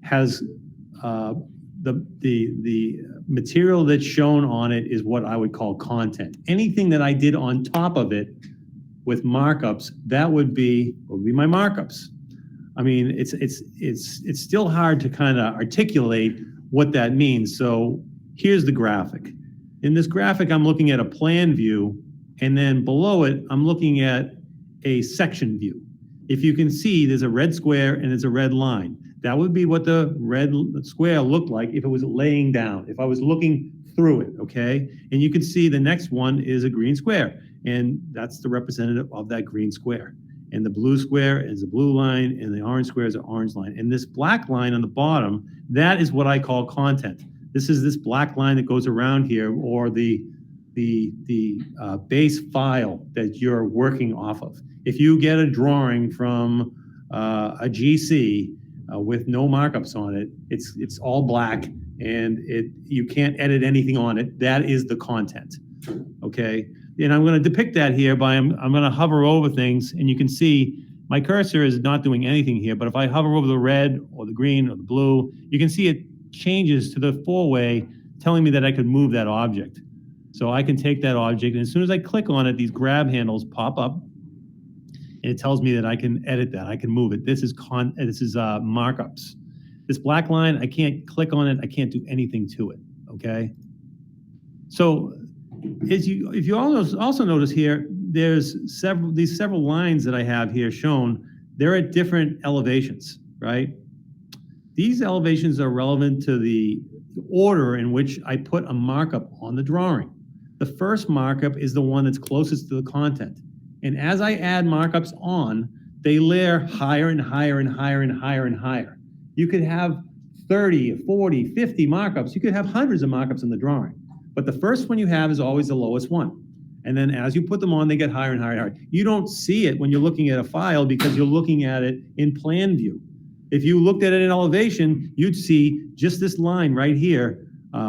has the material that's shown on it is what I would call content. Anything that I did on top of it with markups, that would be my markups. I mean, it's still hard to kind of articulate what that means. So here's the graphic. In this graphic, I'm looking at a plan view, and then below it, I'm looking at a section view. If you can see, there's a red square and there's a red line. That would be what the red square looked like if it was laying down, if I was looking through it, okay? And you can see the next one is a green square, and that's the representative of that green square. And the blue square is a blue line, and the orange square is an orange line. And this black line on the bottom, that is what I call content. This is this black line that goes around here, or the base file that you're working off of. If you get a drawing from a GC with no markups on it, it's all black, and you can't edit anything on it. That is the content, okay? And I'm going to depict that here by I'm going to hover over things, and you can see my cursor is not doing anything here, but if I hover over the red or the green or the blue, you can see it changes to the 4-way, telling me that I could move that object. So I can take that object, and as soon as I click on it, these grab handles pop up, and it tells me that I can edit that, I can move it. This is markups. This black line, I can't click on it, I can't do anything to it, okay? So if you also notice here, there's several lines that I have here shown. They're at different elevations, right? These elevations are relevant to the order in which I put a markup on the drawing. The first markup is the one that's closest to the content. And as I add markups on, they layer higher and higher and higher and higher and higher. You could have 30, 40, 50 markups. You could have hundreds of markups in the drawing. But the first one you have is always the lowest one. And then as you put them on, they get higher and higher and higher. You don't see it when you're looking at a file because you're looking at it in plan view. If you looked at it in elevation, you'd see just this line right here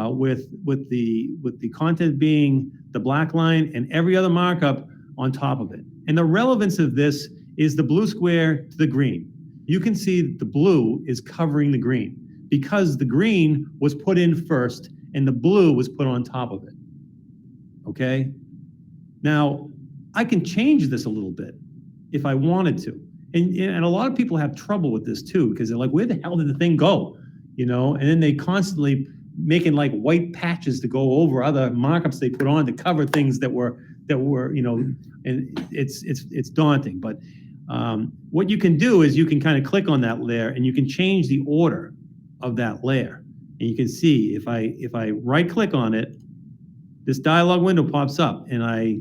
with the content being the black line and every other markup on top of it. And the relevance of this is the blue square to the green. You can see that the blue is covering the green because the green was put in first and the blue was put on top of it, okay? Now, I can change this a little bit if I wanted to. And a lot of people have trouble with this too, because they're like, where the hell did the thing go? You know, and then they constantly making like white patches to go over other markups they put on to cover things that were, you know, and it's daunting. But what you can do is you can kind of click on that layer and you can change the order of that layer. And you can see if I right click on it, this dialog window pops up and I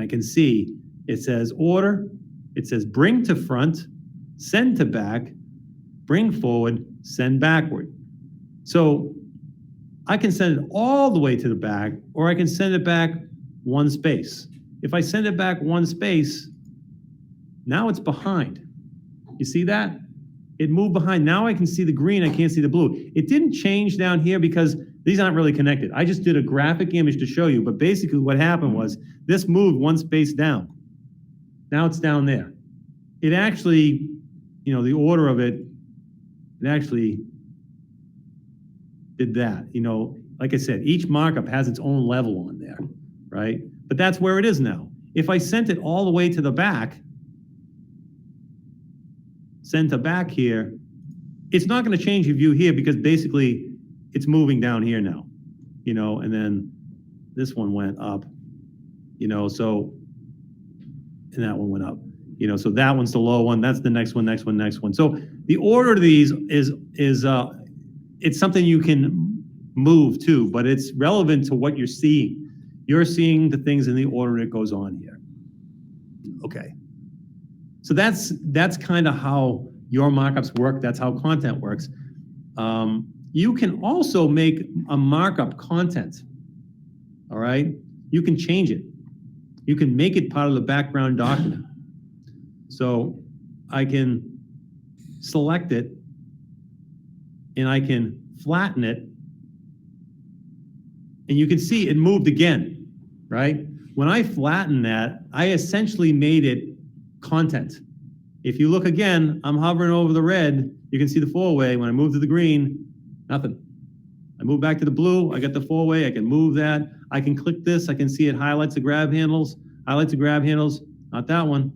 can see it says order, it says bring to front, send to back, bring forward, send backward. So I can send it all the way to the back, or I can send it back one space. If I send it back one space, now it's behind. You see that? It moved behind. Now I can see the green, I can't see the blue. It didn't change down here because these aren't really connected. I just did a graphic image to show you, but basically what happened was this moved one space down. Now it's down there. It actually, you know, the order of it actually did that. You know, like I said, each markup has its own level on there, right? But that's where it is now. If I sent it all the way to the back, send to back here, it's not going to change your view here because basically it's moving down here now, you know, and then this one went up, you know, so, and that one went up, you know, so that one's the low one, that's the next one, next one, next one. So the order of these is it's something you can move to, but it's relevant to what you're seeing. You're seeing the things in the order it goes on here. Okay. So that's kind of how your markups work. That's how content works. You can also make a markup content. All right. You can change it. You can make it part of the background document. So I can select it and I can flatten it. And you can see it moved again, right? When I flatten that, I essentially made it content. If you look again, I'm hovering over the red, you can see the four-way. When I move to the green, nothing. I move back to the blue, I get the four-way, I can move that. I can click this, I can see it highlights the grab handles, not that one.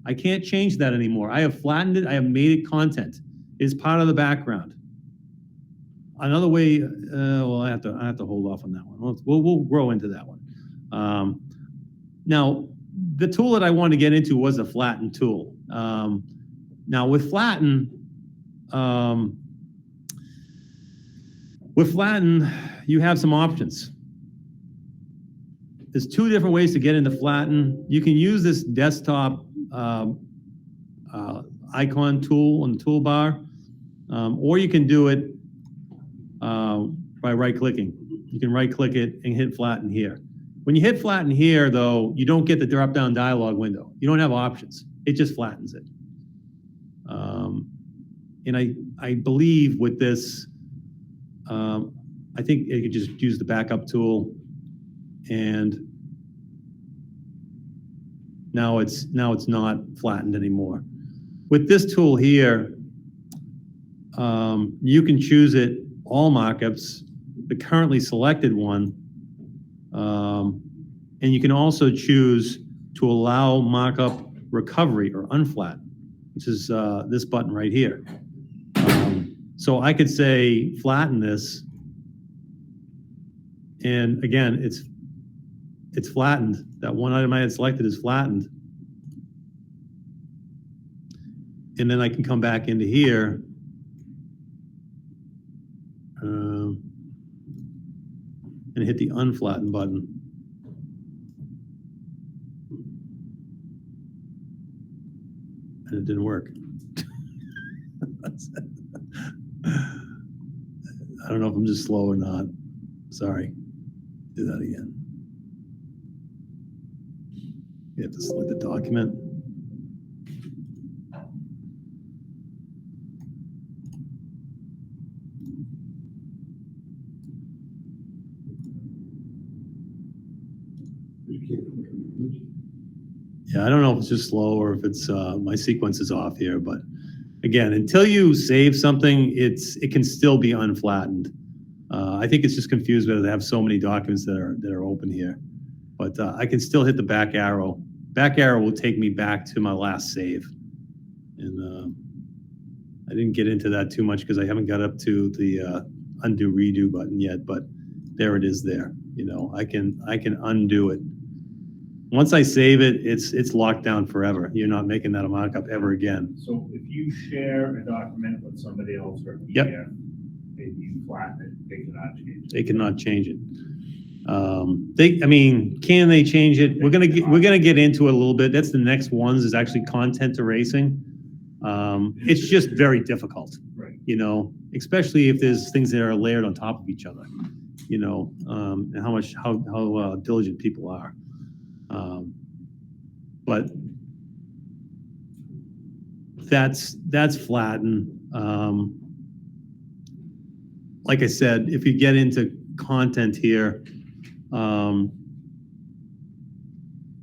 I can't change that anymore. I have flattened it, I have made it content. It's part of the background. Another way, well, I have to hold off on that one. We'll grow into that one. Now, the tool that I wanted to get into was the Flatten tool. Now with Flatten, you have some options. There's two different ways to get into Flatten. You can use this desktop icon tool on the toolbar, or you can do it by right-clicking. You can right-click it and hit Flatten here. When you hit Flatten here, though, you don't get the drop-down dialog window. You don't have options. It just flattens it. And I believe with this, I think you could just use the backup tool, and now it's not flattened anymore. With this tool here, you can choose it all markups, the currently selected one, and you can also choose to allow markup recovery or unflatten, which is this button right here. So I could say flatten this, and again, it's flattened. That one item I had selected is flattened. And then I can come back into here and hit the unflatten button. And it didn't work. I don't know if I'm just slow or not. Sorry. Do that again. You have to select the document. Yeah, I don't know if it's just slow or if it's my sequence is off here, but again, until you save something, it can still be unflattened. I think it's just confused whether they have so many documents that are open here, but I can still hit the back arrow. Back arrow will take me back to my last save, and I didn't get into that too much because I haven't got up to the undo redo button yet, but there it is there. You know, I can undo it. Once I save it, it's locked down forever. You're not making that a markup ever again. So if you share a document with somebody else or Yep. PDF, if you flatten it, they cannot change it. They cannot change it. I mean, can they change it? We're gonna get into it a little bit. That's the next ones is actually content erasing. It's just very difficult. Right. you know, especially if there's things that are layered on top of each other, you know, and how diligent people are. But that's Flatten. Like I said, if you get into content here,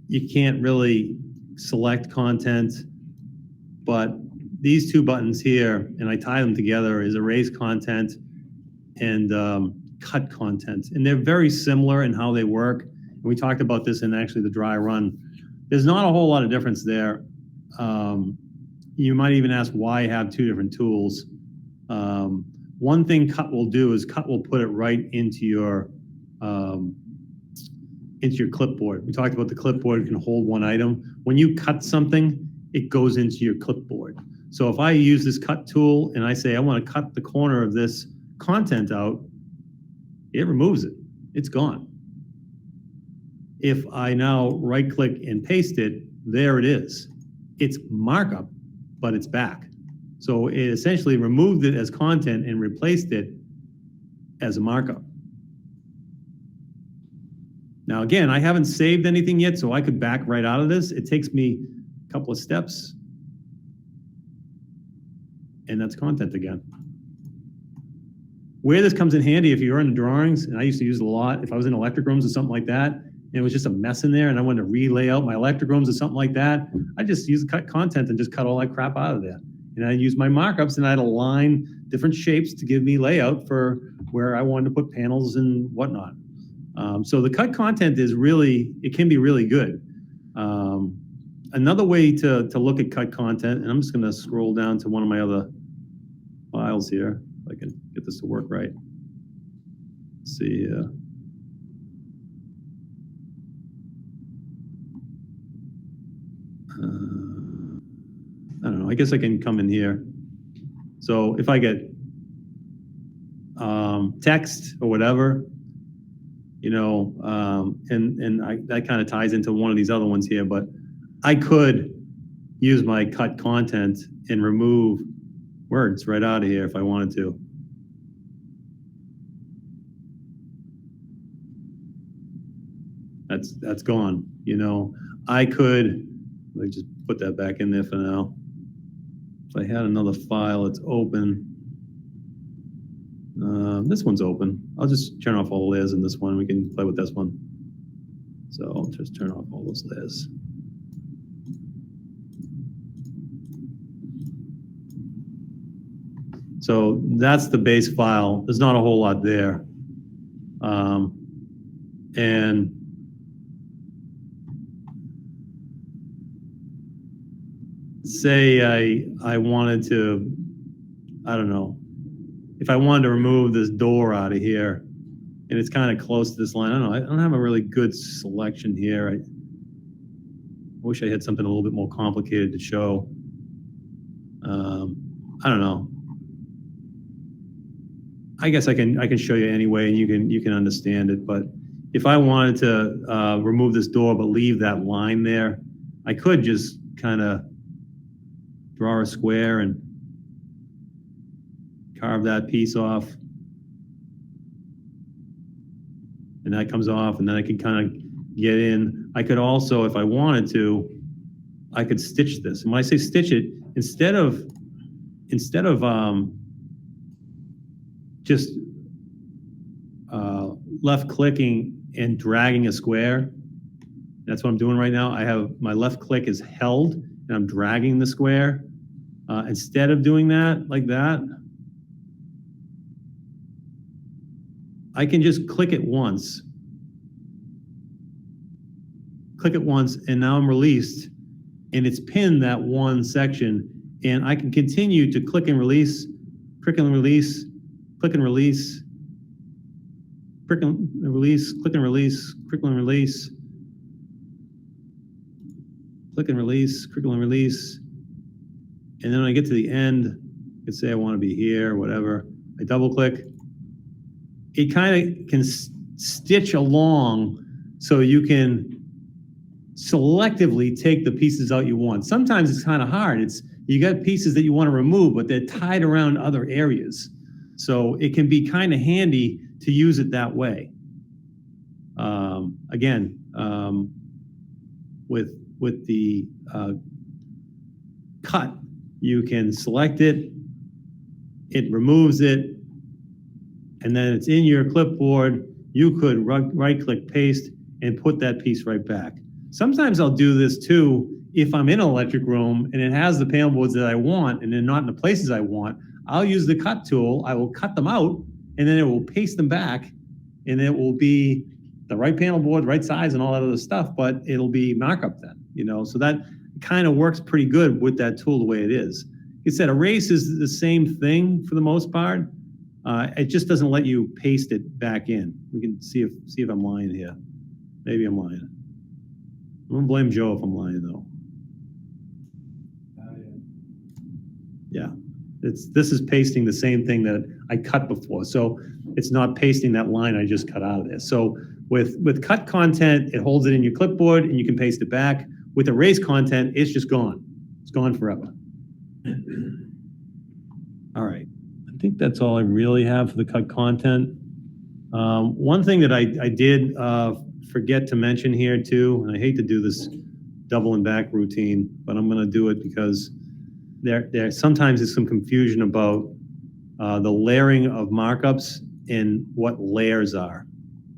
you can't really select content, but these two buttons here, and I tie them together, is erase content and cut content. And they're very similar in how they work. And we talked about this in actually the dry run. There's not a whole lot of difference there. You might even ask why I have two different tools. One thing cut will do is cut will put it right into your clipboard. We talked about the clipboard can hold one item. When you cut something, it goes into your clipboard. So if I use this cut tool and I say I want to cut the corner of this content out, it removes it. It's gone. If I now right click and paste it, there it is. It's markup, but it's back. So it essentially removed it as content and replaced it as a markup. Now, again, I haven't saved anything yet, so I could back right out of this. It takes me a couple of steps, and that's content again. Where this comes in handy, if you're in the drawings, and I used to use it a lot, if I was in electric rooms or something like that, and it was just a mess in there, and I wanted to relay out my electric rooms or something like that, I just use cut content and just cut all that crap out of there. And I use my markups, and I'd align different shapes to give me layout for where I wanted to put panels and whatnot. So the cut content is really, it can be really good. Another way to look at cut content, and I'm just gonna scroll down to one of my other files here, if I can get this to work right. Let's see. I don't know, I guess I can come in here. So if I get text or whatever, you know, that kind of ties into one of these other ones here, but I could use my cut content and remove words right out of here if I wanted to. That's gone, you know. I could, let me just put that back in there for now. If I had another file that's open, this one's open. I'll just turn off all the layers in this one. We can play with this one. So I'll just turn off all those layers. So that's the base file. There's not a whole lot there. And say I wanted to, I don't know, if I wanted to remove this door out of here, and it's kind of close to this line, I don't have a really good selection here. I wish I had something a little bit more complicated to show. I don't know. I guess I can show you anyway, and you can understand it. But if I wanted to remove this door but leave that line there, I could just kind of draw a square and carve that piece off. And that comes off, and then I can kind of get in. I could also, if I wanted to, I could stitch this. And when I say stitch it, instead of just left clicking and dragging a square, that's what I'm doing right now. I have my left click is held, and I'm dragging the square. Instead of doing that like that, I can just click it once. Click it once, and now I'm released, and it's pinned that one section, and I can continue to click and release, click and release, click and release, click and release, click and release, click and release, click and release, click and release. And then when I get to the end, I can say I want to be here, whatever. I double click. It kind of can stitch along so you can selectively take the pieces out you want. Sometimes it's kind of hard. You got pieces that you want to remove, but they're tied around other areas. So it can be kind of handy to use it that way. Again, with the cut, you can select it, it removes it, and then it's in your clipboard. You could right-click paste and put that piece right back. Sometimes I'll do this too if I'm in an electric room and it has the panel boards that I want and they're not in the places I want. I'll use the cut tool, I will cut them out, and then it will paste them back, and it will be the right panel board, right size, and all that other stuff, but it'll be markup then, you know? So that kind of works pretty good with that tool the way it is. Like I said, erase is the same thing for the most part. It just doesn't let you paste it back in. We can see if I'm lying here. Maybe I'm lying. I'm gonna blame Joe if I'm lying though. Yeah, this is pasting the same thing that I cut before. So it's not pasting that line I just cut out of there. So with cut content, it holds it in your clipboard and you can paste it back. With erase content, it's just gone. It's gone forever. All right, I think that's all I really have for the cut content. One thing that I did forget to mention here too, and I hate to do this double and back routine, but I'm gonna do it because there sometimes is some confusion about the layering of markups and what layers are,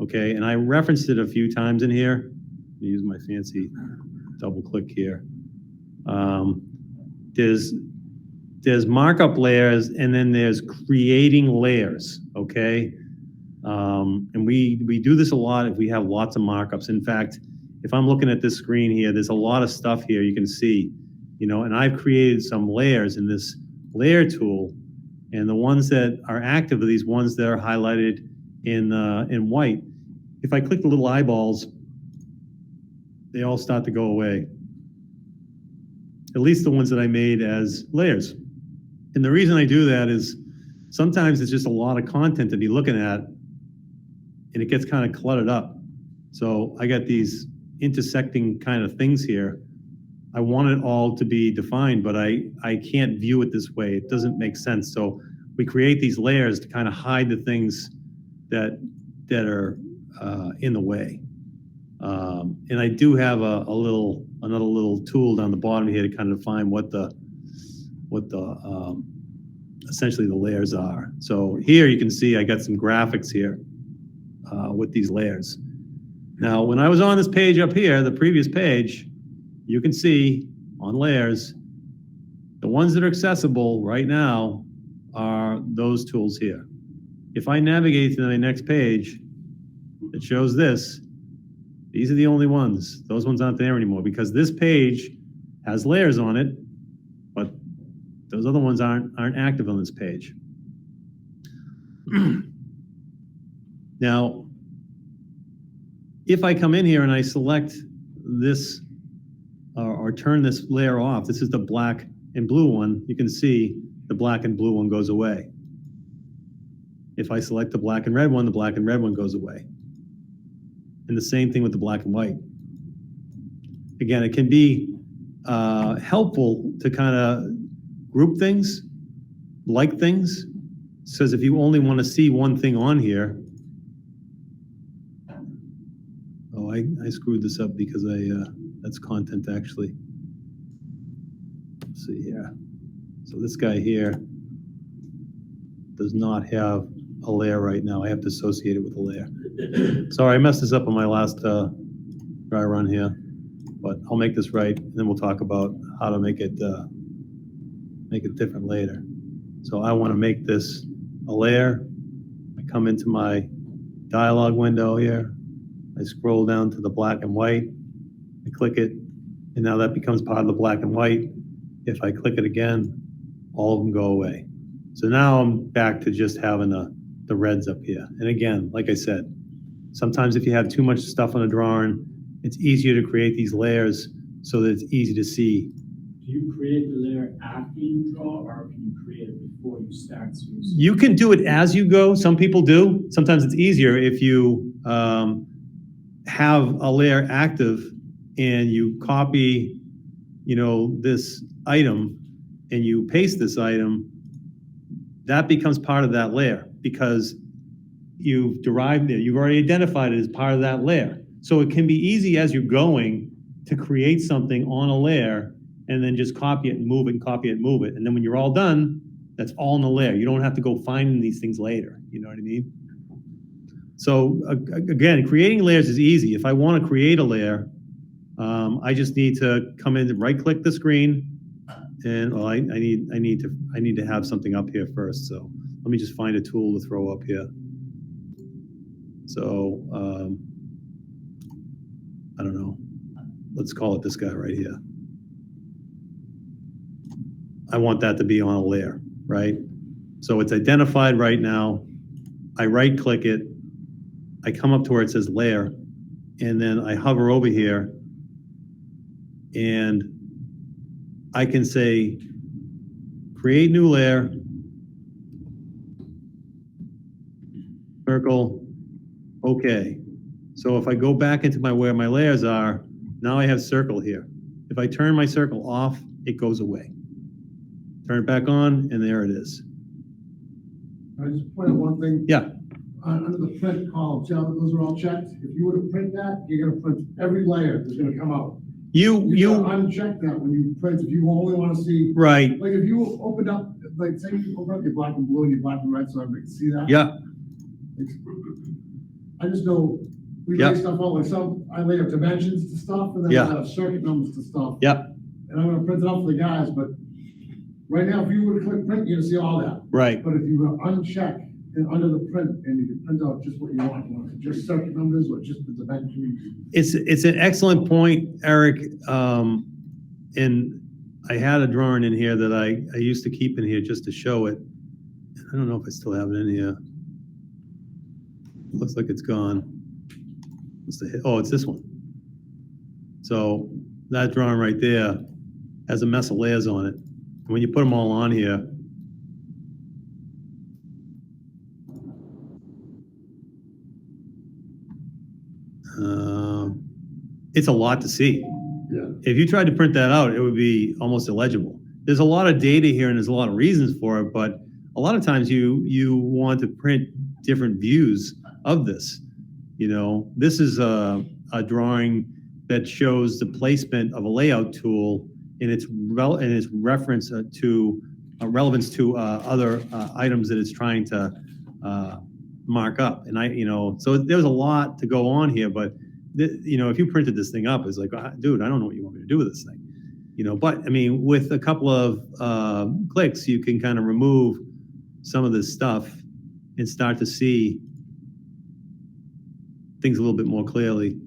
okay? And I referenced it a few times in here. Let me use my fancy double click here. There's markup layers and then there's creating layers, okay? And we do this a lot if we have lots of markups. In fact, if I'm looking at this screen here, there's a lot of stuff here you can see, you know, and I've created some layers in this layer tool, and the ones that are active are these ones that are highlighted in white. If I click the little eyeballs, they all start to go away. At least the ones that I made as layers. And the reason I do that is sometimes it's just a lot of content to be looking at, and it gets kind of cluttered up. So I got these intersecting kind of things here. I want it all to be defined, but I can't view it this way. It doesn't make sense. So we create these layers to kind of hide the things that are in the way. And I do have another little tool down the bottom here to kind of define what the essentially the layers are. So here you can see I got some graphics here with these layers. Now, when I was on this page up here, the previous page, you can see on layers, the ones that are accessible right now are those tools here. If I navigate to the next page, it shows this. These are the only ones. Those ones aren't there anymore because this page has layers on it, but those other ones aren't active on this page. Now, if I come in here and I select this or turn this layer off, this is the black and blue one, you can see the black and blue one goes away. If I select the black and red one, the black and red one goes away. And the same thing with the black and white. Again, it can be helpful to kind of group things, like things. It says if you only want to see one thing on here. Oh, I screwed this up because that's content actually. Let's see here. So this guy here does not have a layer right now. I have to associate it with a layer. Sorry, I messed this up on my last dry run here, but I'll make this right, and then we'll talk about how to make it different later. So I want to make this a layer. I come into my dialog window here. I scroll down to the black and white. I click it, and now that becomes part of the black and white. If I click it again, all of them go away. So now I'm back to just having the reds up here. And again, like I said, sometimes if you have too much stuff on a drawing, it's easier to create these layers so that it's easy to see. Do you create the layer after you draw, or can you create it before you start? You can do it as you go. Some people do. Sometimes it's easier if you have a layer active and you copy, this item, and you paste this item, that becomes part of that layer because you've derived it, you've already identified it as part of that layer. So it can be easy as you're going to create something on a layer and then just copy it and move it and copy it and move it. And then when you're all done, that's all in the layer. You don't have to go finding these things later. You know what I mean? So again, creating layers is easy. If I want to create a layer, I just need to come in and right-click the screen, and well, I need to have something up here first. So let me just find a tool to throw up here. So I don't know. Let's call it this guy right here. I want that to be on a layer, right? So it's identified right now. I right-click it. I come up to where it says layer, and then I hover over here, and I can say, create new layer, circle, okay. So if I go back into where my layers are, now I have circle here. If I turn my circle off, it goes away. Turn it back on, and there it is. I just point out one thing. Yeah. Under the print column, see how those are all checked? If you were to print that, you're gonna print every layer that's gonna come out. You gotta uncheck that when you print, if you only wanna see, right, like if you opened up, like say you open up your black and blue and your black and red, so everybody can see that. yeah, I just know, we Yeah. lay stuff out, like I lay out dimensions to stuff, and then Yeah. I have circuit numbers to stuff. yeah, And I'm gonna print it out for the guys, but right now, if you were to click print, you're gonna see all that. right. But if you were to uncheck and under the print, and you can print out just what you want just circuit numbers or just the dimensions. It's an excellent point, Eric. And I had a drawing in here that I used to keep in here just to show it. I don't know if I still have it in here. Looks like it's gone. It's this one. So that drawing right there has a mess of layers on it. When you put them all on here, it's a lot to see. Yeah. If you tried to print that out, it would be almost illegible. There's a lot of data here and there's a lot of reasons for it, but a lot of times you want to print different views of this. This is a drawing that shows the placement of a layout tool and its reference to relevance to other items that it's trying to mark up. And so there's a lot to go on here, but if you printed this thing up, it's like, dude, I don't know what you want me to do with this thing. But I mean, with a couple of clicks, you can kind of remove some of this stuff and start to see things a little bit more clearly.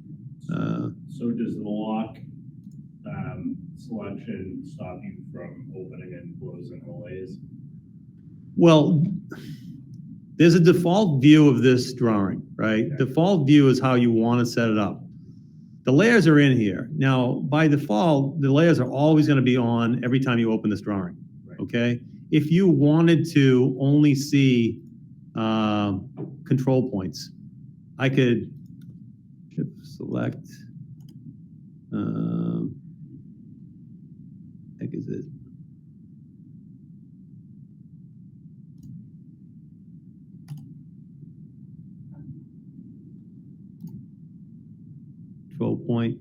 So does the lock selection stop you from opening and closing the layers? Well, there's a default view of this drawing, right? Okay. Default view is how you want to set it up. The layers are in here. Now, by default, the layers are always going to be on every time you open this drawing, Right. okay? If you wanted to only see control points, I could select, heck is it? Control point.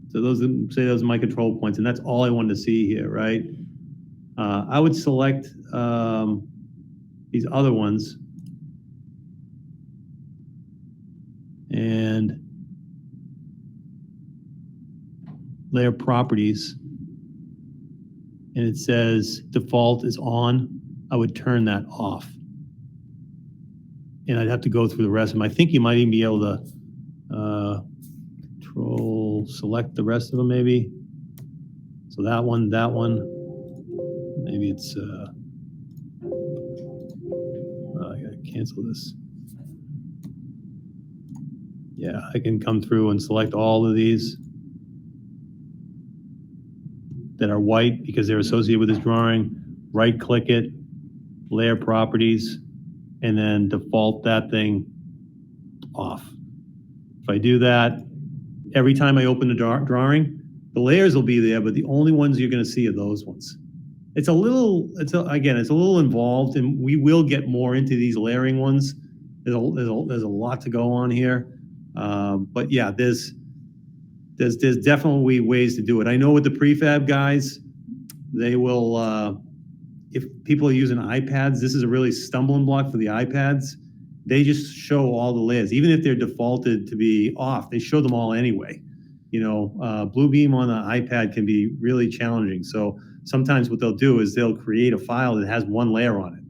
So those are my control points, and that's all I wanted to see here, right? I would select these other ones and layer properties, and it says default is on. I would turn that off. And I'd have to go through the rest of them. I think you might even be able to control select the rest of them maybe. So that one, maybe it's, I gotta cancel this. Yeah, I can come through and select all of these that are white because they're associated with this drawing, right click it, layer properties, and then default that thing off. If I do that, every time I open the drawing, the layers will be there, but the only ones you're gonna see are those ones. It's a little involved, and we will get more into these layering ones. There's a lot to go on here. But yeah, there's definitely ways to do it. I know with the prefab guys, they will, if people are using iPads, this is a really stumbling block for the iPads. They just show all the layers. Even if they're defaulted to be off, they show them all anyway. You know, Bluebeam on the iPad can be really challenging. So sometimes what they'll do is they'll create a file that has one layer on it,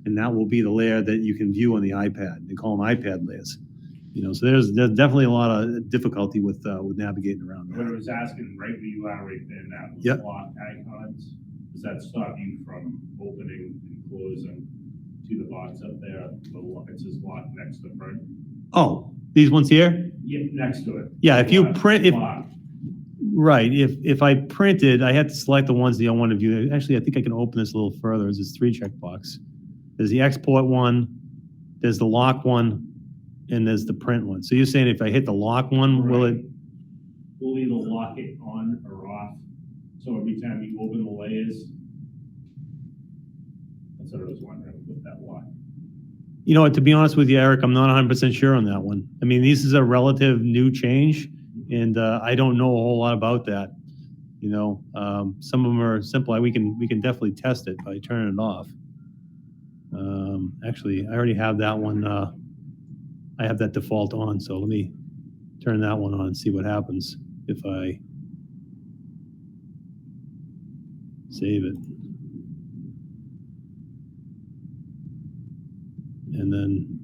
and that will be the layer that you can view on the iPad. They call them iPad layers. You know, so there's definitely a lot of difficulty with navigating around What I that. was asking, right where you are right there now, those Yep. block icons, does that stop you from opening and closing to the box up there? It says lock next to print. Oh, these ones here? Yeah, next to it. Yeah, if you Lock, print, lock. right, if I printed, I had to select the ones that I want to view. Actually, I think I can open this a little further. There's this 3 checkbox. There's the export one, there's the lock one, and there's the print one. So you're saying if I hit the lock one, will it? We'll either lock it on or off. So every time you open the layers, that's what I was wondering with that lock. You know what, to be honest with you, Eric, I'm not 100% sure on that one. I mean, this is a relative new change, and I don't know a whole lot about that. You know, some of them are simple. We can definitely test it by turning it off. Actually, I already have that one. I have that default on, so let me turn that one on and see what happens if I save it. And then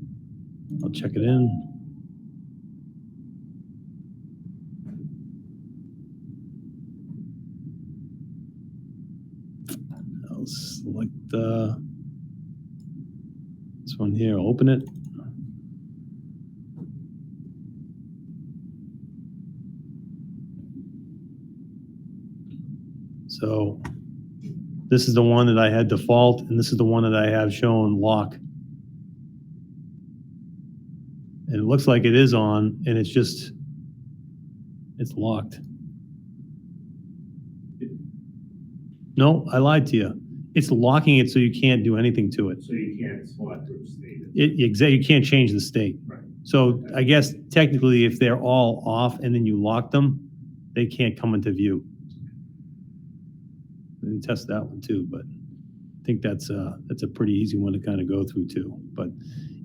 I'll check it in. I'll select this one here, open it. So this is the one that I had default, and this is the one that I have shown lock. And it looks like it is on, and it's locked. No, I lied to you. It's locking it so you can't do anything to it. So you can't select which state You can't change the state. Right. So I guess technically if they're all off and then you lock them, they can't come into view. We can test that one too, but I think that's a pretty easy one to kind of go through too. But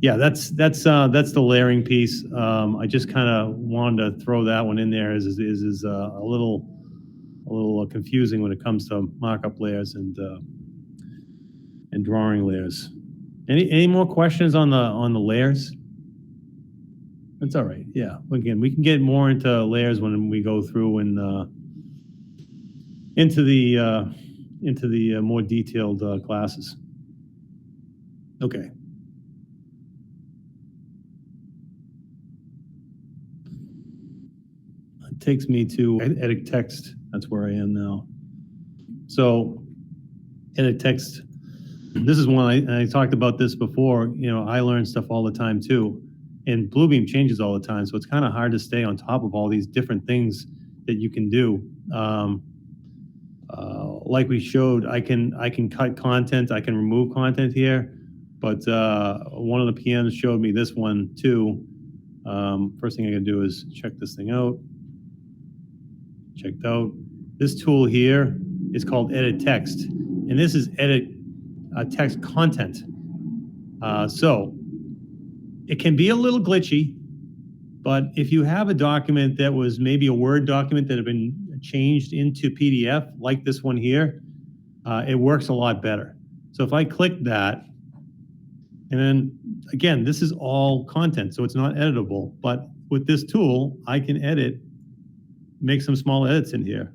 yeah, that's the layering piece. I just kind of wanted to throw that one in there as a little confusing when it comes to markup layers and drawing layers. Any more questions on the layers? That's all right. Yeah. Again, we can get more into layers when we go through and into the more detailed classes. Okay. It takes me to edit text. That's where I am now. So edit text. This is one I talked about this before. You know, I learn stuff all the time too, and Bluebeam changes all the time. So it's kind of hard to stay on top of all these different things that you can do. Like we showed, I can cut content, I can remove content here, but one of the PMs showed me this one too. First thing I gotta do is check this thing out. Checked out. This tool here is called edit text, and this is edit text content. So it can be a little glitchy, but if you have a document that was maybe a Word document that had been changed into PDF, like this one here, it works a lot better. So if I click that, and then again, this is all content, so it's not editable, but with this tool, I can edit, make some small edits in here.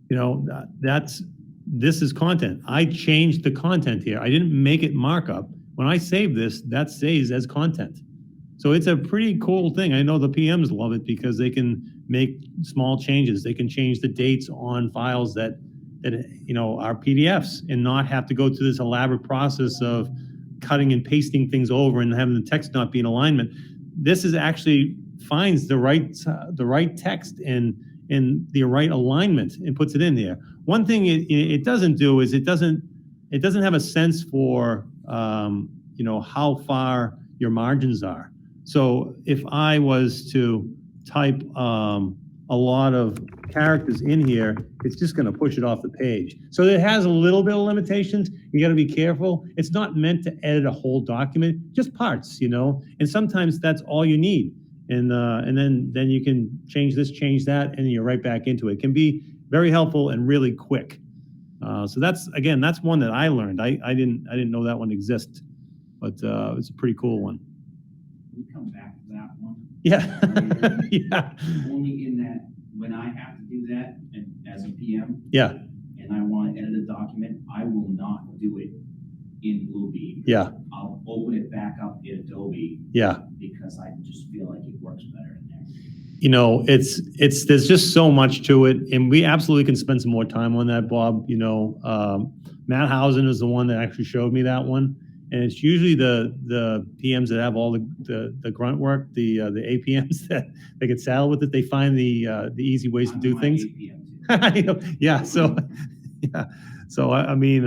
You know, this is content. I changed the content here. I didn't make it markup. When I save this, that stays as content. So it's a pretty cool thing. I know the PMs love it because they can make small changes. They can change the dates on files that are PDFs and not have to go through this elaborate process of cutting and pasting things over and having the text not be in alignment. This is actually finds the right text and the right alignment and puts it in there. One thing it doesn't do is it doesn't have a sense for how far your margins are. So if I was to type a lot of characters in here, it's just going to push it off the page. So it has a little bit of limitations. You got to be careful. It's not meant to edit a whole document, just parts, and sometimes that's all you need. And then you can change this, change that, and you're right back into it. It can be very helpful and really quick. So that's one that I learned. I didn't know that one exists, but it's a pretty cool one. We come back to that one. Yeah, yeah, Only in that when I have to do that, and as a PM, yeah, and I want to edit a document, I will not do it in Bluebeam. yeah, I'll open it back up in Adobe yeah. because I just feel like it works better in there. It's there's just so much to it, and we absolutely can spend some more time on that, Bob. Matt Housen is the one that actually showed me that one, and it's usually the PMs that have all the grunt work, the APMs that they get saddled with it. They find the easy ways to do I'm things. APM too. Yeah, so yeah, so I mean,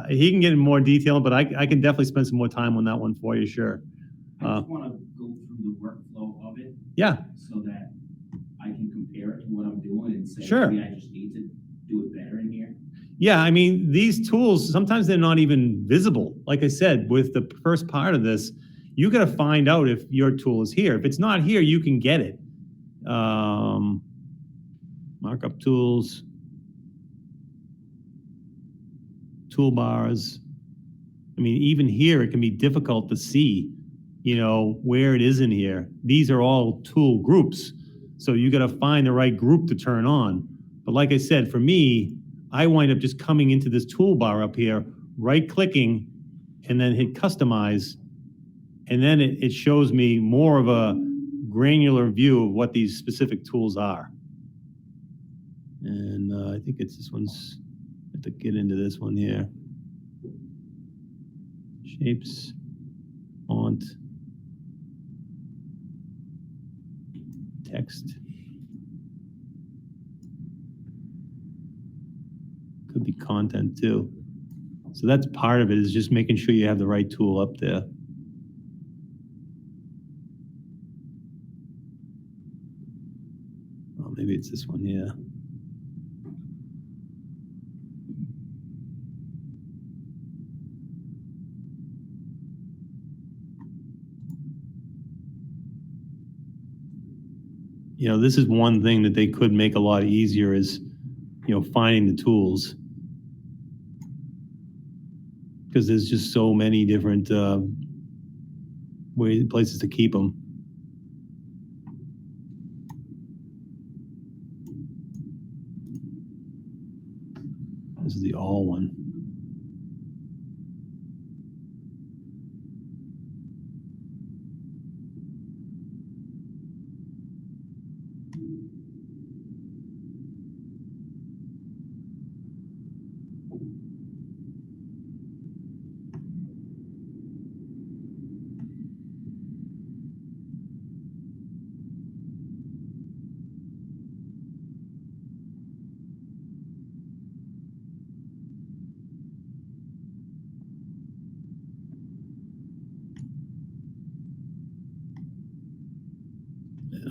he can get in more detail, but I can definitely spend some more time on that one for you, sure. I just want to go through the workflow of it Yeah, so that I can compare it to what I'm doing and say, Sure. maybe I just need to do it better in here. yeah. I mean, these tools sometimes they're not even visible. Like I said, with the first part of this, you got to find out if your tool is here. If it's not here, you can get it. Markup tools, toolbars. I mean, even here, it can be difficult to see, where it is in here. These are all tool groups. So you got to find the right group to turn on. But like I said, for me, I wind up just coming into this toolbar up here, right clicking, and then hit customize. And then it shows me more of a granular view of what these specific tools are. And I think it's this one's, I have to get into this one here. Shapes, font, text. Could be content too. So that's part of it, is just making sure you have the right tool up there. Oh, maybe it's this one here. This is one thing that they could make a lot easier is, finding the tools. Because there's just so many different places to keep them. This is the all one.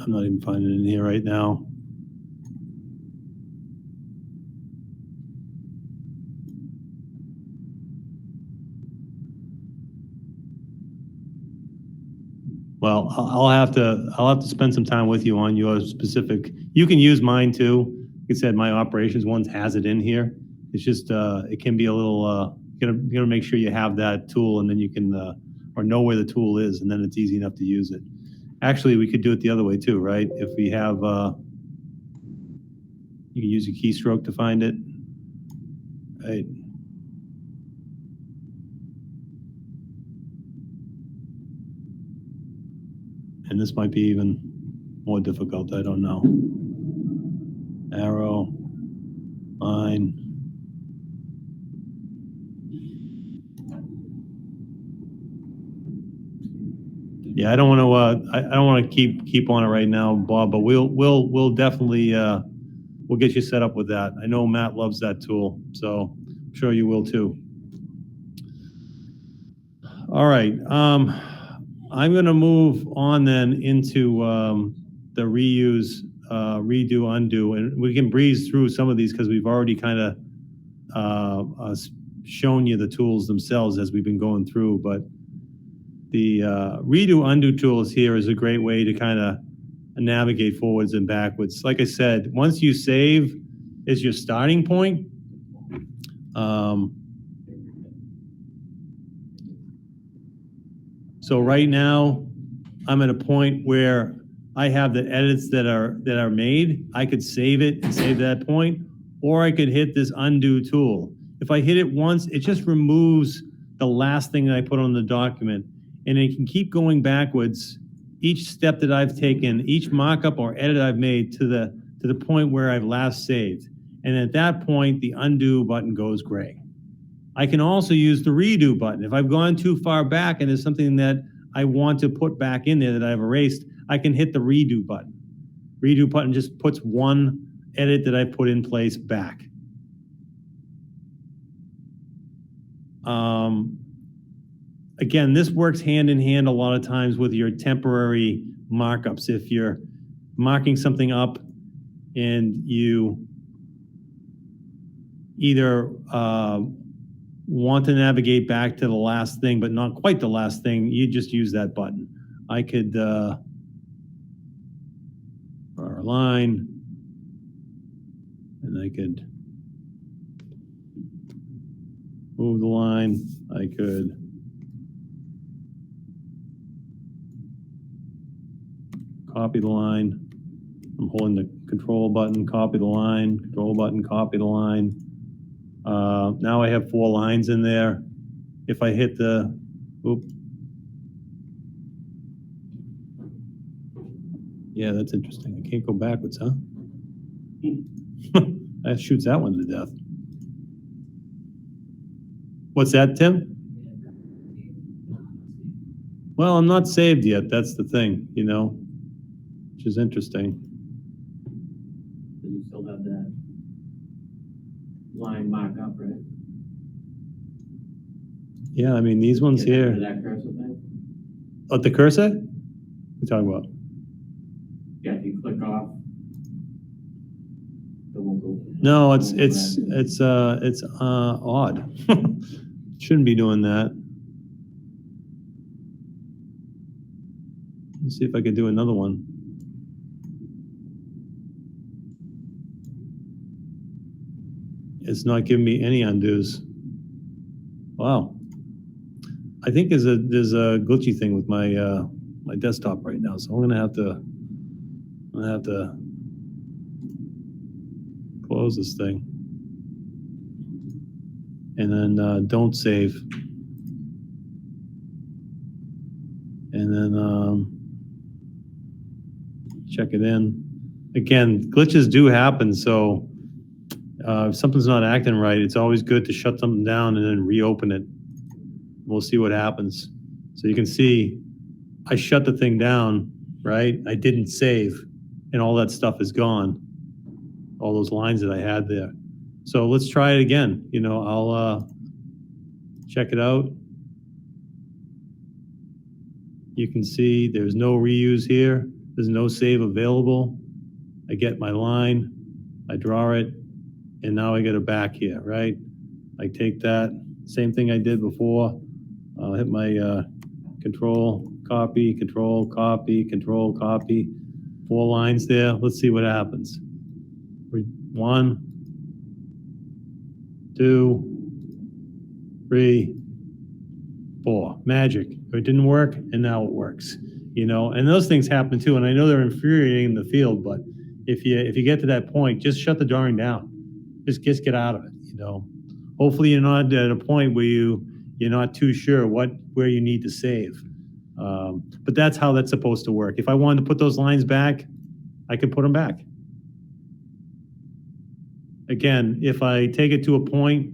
I'm not even finding it in here right now. Well, I'll have to spend some time with you on your specific. You can use mine too. Like I said, my operations one has it in here. It's just it can be a little. You gotta make sure you have that tool, and then you can or know where the tool is, and then it's easy enough to use it. Actually, we could do it the other way too, right? If we have, you can use a keystroke to find it, right? And this might be even more difficult, I don't know. Arrow, line. Yeah, I don't want to. I don't want to keep on it right now, Bob. But we'll definitely we'll get you set up with that. I know Matt loves that tool, so I'm sure you will too. All right, I'm going to move on then into the reuse, redo, undo, and we can breeze through some of these because we've already kind of shown you the tools themselves as we've been going through, but. The redo undo tool is here is a great way to kind of navigate forwards and backwards. Like I said, once you save is your starting point. So right now I'm at a point where I have the edits that are made. I could save it and save that point, or I could hit this undo tool. If I hit it once, it just removes the last thing that I put on the document. And it can keep going backwards, each step that I've taken, each markup or edit I've made to the point where I've last saved. And at that point, the undo button goes gray. I can also use the redo button. If I've gone too far back and there's something that I want to put back in there that I've erased, I can hit the redo button. Redo button just puts one edit that I put in place back. Again, this works hand in hand a lot of times with your temporary markups. If you're marking something up and you either want to navigate back to the last thing, but not quite the last thing, you just use that button. I could draw a line, and I could move the line. I could copy the line. I'm holding the control button, copy the line, control button, copy the line. Now I have 4 lines in there. If I hit the, yeah, that's interesting. I can't go backwards, huh? That shoots that one to death. What's that, Tim? Well, I'm not saved yet. That's the thing, you know, which is interesting. So you still have that line markup, right? Yeah, I mean, these ones Get rid here. of that cursor thing? Oh, the cursor? What are you talking about? Yeah, if you click off, it won't go. No, it's odd. Shouldn't be doing that. Let's see if I can do another one. It's not giving me any undos. Wow. I think there's a glitchy thing with my my desktop right now, so I'm gonna have to close this thing, and then don't save, and then check it in. Again, glitches do happen, so if something's not acting right, it's always good to shut something down and then reopen it. We'll see what happens. So you can see I shut the thing down, right? I didn't save, and all that stuff is gone. All those lines that I had there. So let's try it again. You know, I'll check it out. You can see there's no reuse here. There's no save available. I get my line, I draw it, and now I get it back here, right? I take that, same thing I did before. I'll hit my control, copy, control, copy, control, copy. 4 lines there. Let's see what happens. 1, 2, 3, 4. Magic. It didn't work, and now it works. You know, and those things happen too. And I know they're infuriating in the field, but if you get to that point, just shut the drawing down. Just get out of it. You know, hopefully you're not at a point where you're not too sure where you need to save. But that's how that's supposed to work. If I wanted to put those lines back, I could put them back. Again, if I take it to a point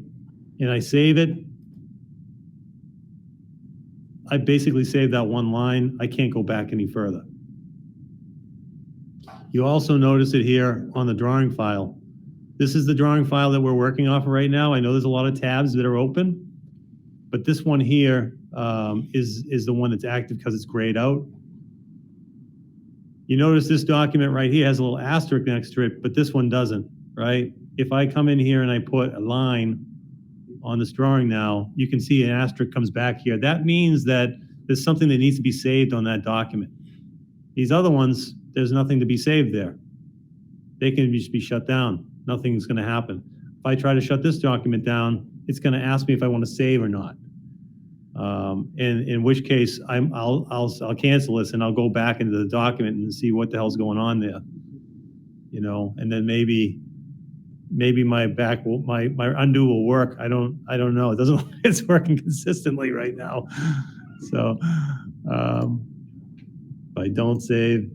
and I save it, I basically saved that one line. I can't go back any further. You also notice it here on the drawing file. This is the drawing file that we're working off of right now. I know there's a lot of tabs that are open, but this one here is the one that's active because it's grayed out. You notice this document right here has a little asterisk next to it, but this one doesn't, right? If I come in here and I put a line on this drawing now, you can see an asterisk comes back here. That means that there's something that needs to be saved on that document. These other ones, there's nothing to be saved there. They can just be shut down. Nothing's gonna happen. If I try to shut this document down, it's gonna ask me if I wanna save or not. In which case, I'll cancel this and I'll go back into the document and see what the hell's going on there. You know, and then maybe my undo will work. I don't know. It doesn't look like it's working consistently right now. So if I don't save,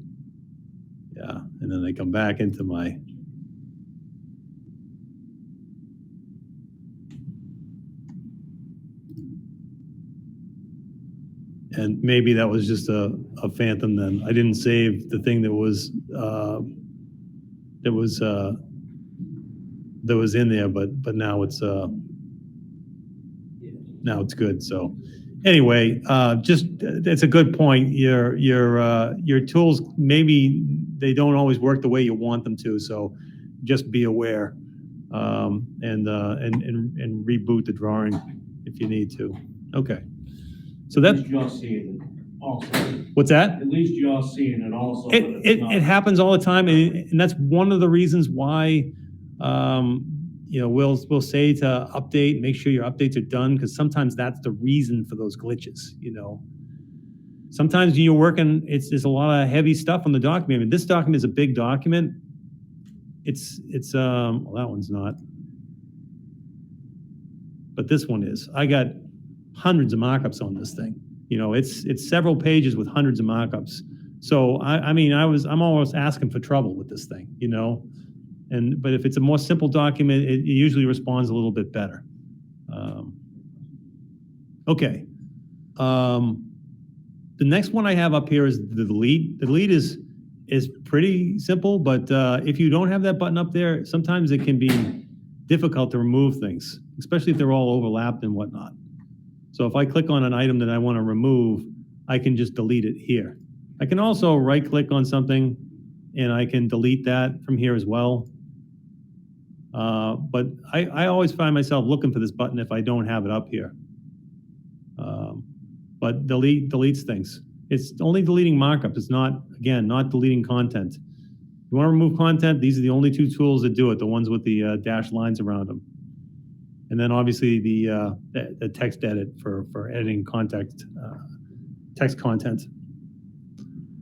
yeah, and then I come back into my and maybe that was just a phantom then. I didn't save the thing that was in there, but now it's good. So anyway, just it's a good point. Your tools, maybe they don't always work the way you want them to. So just be aware and reboot the drawing if you need to. Okay. So At that least you're seeing it also. what's that? At least you're seeing it also. that it's not- It happens all the time, and that's one of the reasons why we'll say to update, make sure your updates are done, because sometimes that's the reason for those glitches. Sometimes you're working, there's a lot of heavy stuff on the document. I mean, this document is a big document. Well, that one's not, but this one is. I got hundreds of markups on this thing. It's several pages with hundreds of markups. So I'm almost asking for trouble with this thing, but if it's a more simple document, it usually responds a little bit better. Okay. The next one I have up here is the delete. The delete is pretty simple, but if you don't have that button up there, sometimes it can be difficult to remove things, especially if they're all overlapped and whatnot. So if I click on an item that I want to remove, I can just delete it here. I can also right-click on something and I can delete that from here as well. But I always find myself looking for this button if I don't have it up here. But delete deletes things. It's only deleting markups. It's not deleting content. You want to remove content, these are the only two tools that do it, the ones with the dashed lines around them. And then obviously the text edit for editing text content.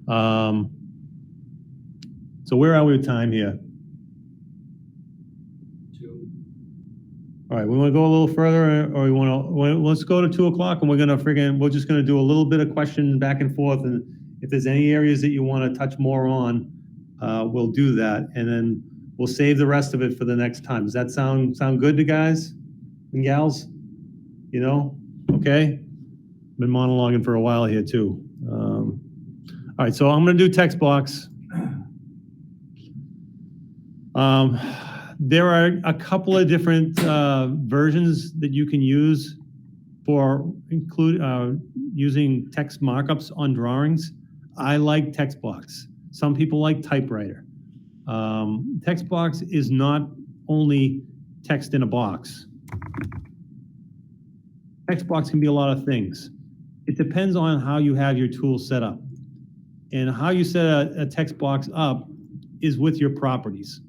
So where are we with time here? 2. All right, we want to go a little further, or let's go to 2 o'clock, and we're just gonna do a little bit of question back and forth, and if there's any areas that you want to touch more on, we'll do that, and then we'll save the rest of it for the next time. Does that sound good to guys and gals? Okay? Been monologuing for a while here too. All right, so I'm gonna do text box. There are a couple of different versions that you can use for using text markups on drawings. I like text box. Some people like typewriter. Text box is not only text in a box. Text box can be a lot of things. It depends on how you have your tool set up. And how you set a text box up is with your properties.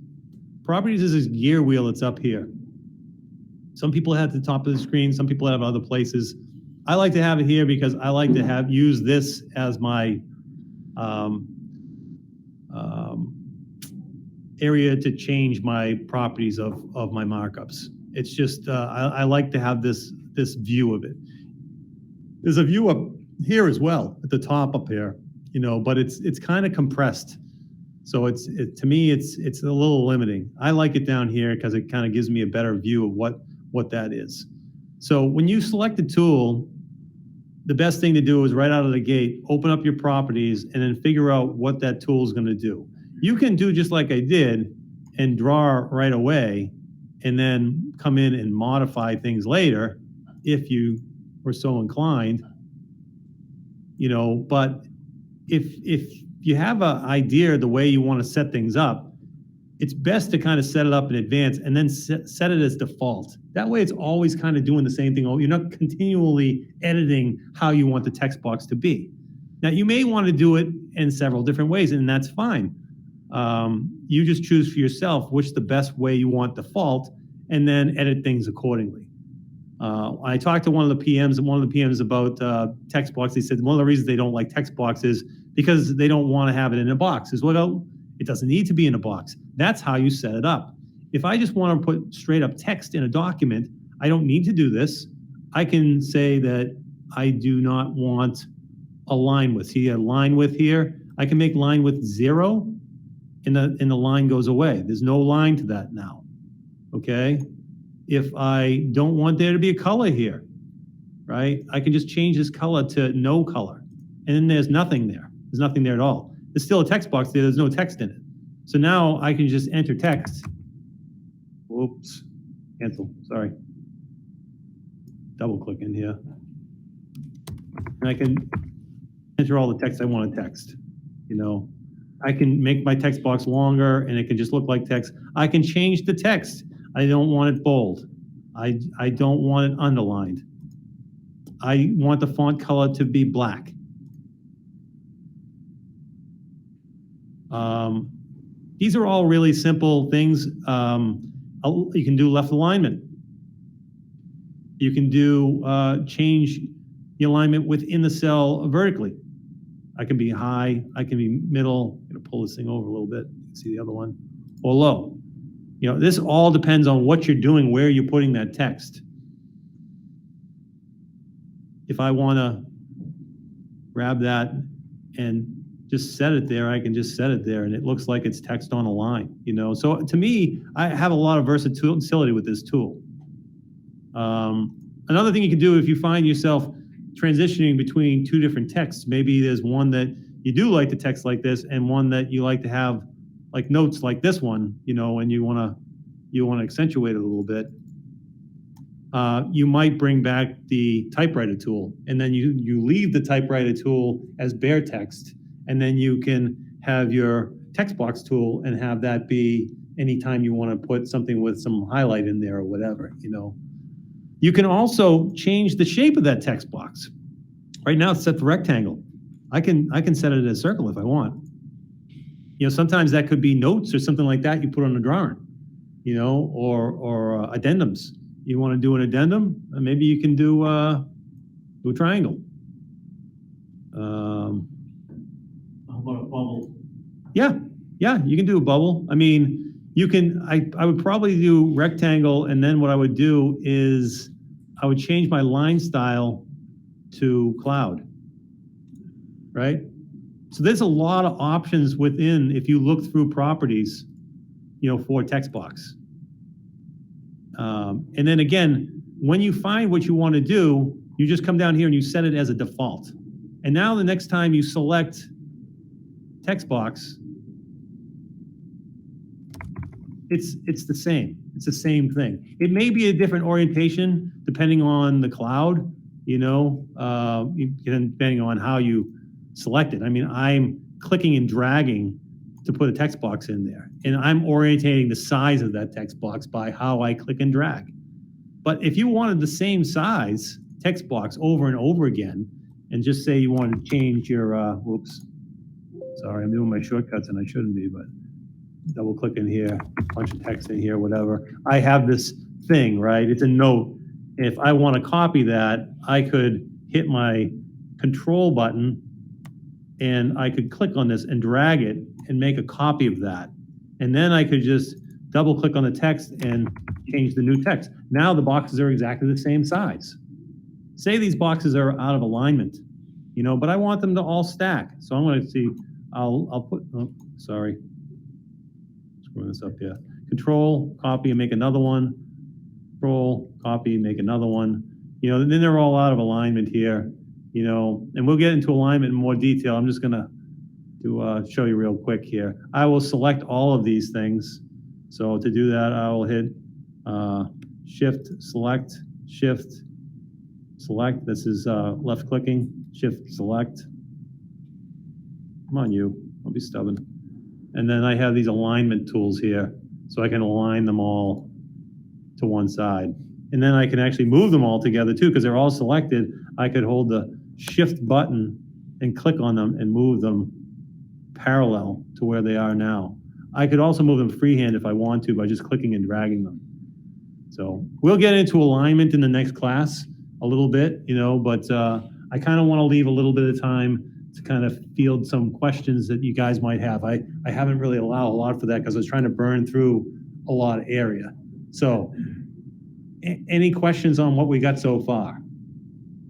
Properties is this gear wheel that's up here. Some people have the top of the screen, some people have other places. I like to have it here because I like to use this as my area to change my properties of my markups. It's just, I like to have this view of it. There's a view here as well, at the top up here, you know, but it's kind of compressed. So to me, it's a little limiting. I like it down here because it kind of gives me a better view of what that is. So when you select a tool, the best thing to do is right out of the gate, open up your properties and then figure out what that tool is going to do. You can do just like I did and draw right away and then come in and modify things later if you were so inclined, you know, but if you have an idea of the way you want to set things up, it's best to kind of set it up in advance and then set it as default. That way it's always kind of doing the same thing. You're not continually editing how you want the text box to be. Now you may want to do it in several different ways and that's fine. You just choose for yourself which the best way you want default and then edit things accordingly. I talked to one of the PMs about text box. They said one of the reasons they don't like text boxes because they don't want to have it in a box. Is well, it doesn't need to be in a box. That's how you set it up. If I just want to put straight up text in a document, I don't need to do this. I can say that I do not want a line width. See a line width here? I can make line width 0 and the line goes away. There's no line to that now, okay? If I don't want there to be a color here, right? I can just change this color to no color. And then there's nothing there. There's nothing there at all. There's still a text box there. There's no text in it. So now I can just enter text. Whoops, cancel, sorry. Double click in here. And I can enter all the text I want to text, you know. I can make my text box longer and it can just look like text. I can change the text. I don't want it bold. I don't want it underlined. I want the font color to be black. These are all really simple things. You can do left alignment. You can do change the alignment within the cell vertically. I can be high, I can be middle. I'm gonna pull this thing over a little bit. You can see the other one, or low. You know, this all depends on what you're doing, where you're putting that text. If I wanna grab that and just set it there, I can just set it there and it looks like it's text on a line, you know? So to me, I have a lot of versatility with this tool. Another thing you can do if you find yourself transitioning between two different texts, maybe there's one that you do like to text like this and one that you like to have like notes like this one, you know, and you wanna accentuate it a little bit. You might bring back the typewriter tool and then you leave the typewriter tool as bare text. And then you can have your text box tool and have that be anytime you want to put something with some highlight in there or whatever, you know. You can also change the shape of that text box. Right now it's set to rectangle. I can set it as a circle if I want. You know, sometimes that could be notes or something like that you put on a drawing, you know, or addendums. You want to do an addendum, maybe you can do a triangle. How about a bubble? Yeah, you can do a bubble. I mean, you can, I would probably do rectangle, and then what I would do is I would change my line style to cloud, right? So there's a lot of options within, if you look through properties, you know, for text box. And then again, when you find what you want to do, you just come down here and you set it as a default. And now the next time you select text box, it's the same. It's the same thing. It may be a different orientation depending on the cloud, you know, depending on how you select it. I mean, I'm clicking and dragging to put a text box in there, and I'm orientating the size of that text box by how I click and drag. But if you wanted the same size text box over and over again, and just say you wanted to change your, whoops, sorry, I'm doing my shortcuts and I shouldn't be, but double click in here, bunch of text in here, whatever. I have this thing, right? It's a note. If I want to copy that, I could hit my control button and I could click on this and drag it and make a copy of that. And then I could just double click on the text and change the new text. Now the boxes are exactly the same size. Say these boxes are out of alignment. you know, but I want them to all stack. So I'm gonna see, I'll put, oh, sorry. Screw this up here. Control, copy, and make another one. Control, copy, make another one. You know, then they're all out of alignment here, you know, and we'll get into alignment in more detail. I'm just gonna show you real quick here. I will select all of these things. So to do that, I will hit Shift, Select, Shift, Select. This is left clicking, Shift, Select. Come on, you, don't be stubborn. And then I have these alignment tools here, so I can align them all to one side. And then I can actually move them all together too, because they're all selected. I could hold the Shift button and click on them and move them parallel to where they are now. I could also move them freehand if I want to by just clicking and dragging them. So we'll get into alignment in the next class a little bit, you know, but I kind of want to leave a little bit of time to kind of field some questions that you guys might have. I haven't really allowed a lot for that because I was trying to burn through a lot of area. So any questions on what we got so far?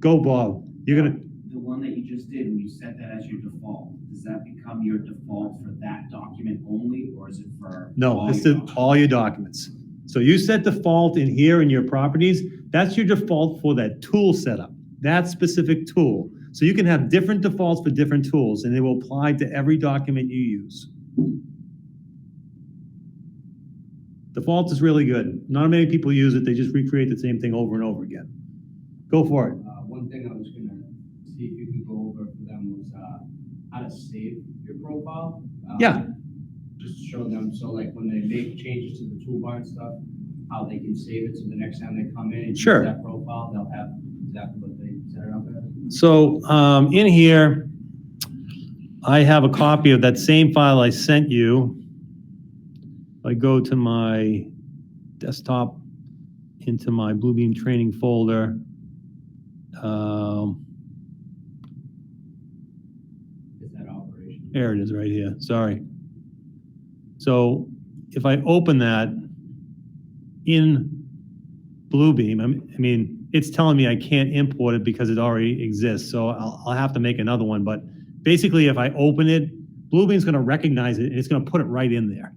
Go, Bob. You're gonna. The one that you just did, when you set that as your default, does that become your default for that document only, or is it for? No, this is all your documents. So you set default in here in your properties. That's your default for that tool setup, that specific tool. So you can have different defaults for different tools, and they will apply to every document you use. Default is really good. Not many people use it. They just recreate the same thing over and over again. Go for it. One thing I was gonna see if you could go over for them was, how to save your profile. Yeah. Just show them, so like when they make changes to the toolbar and stuff, how they can save it, so the next time they come in and use Sure. that profile, they'll have exactly what they set it up as. So in here, I have a copy of that same file I sent you. I go to my desktop, into my Bluebeam training folder. Is that operation? There it is right here, sorry. So if I open that in Bluebeam, I mean, it's telling me I can't import it because it already exists. So I'll have to make another one. But basically, if I open it, Bluebeam's gonna recognize it and it's gonna put it right in there.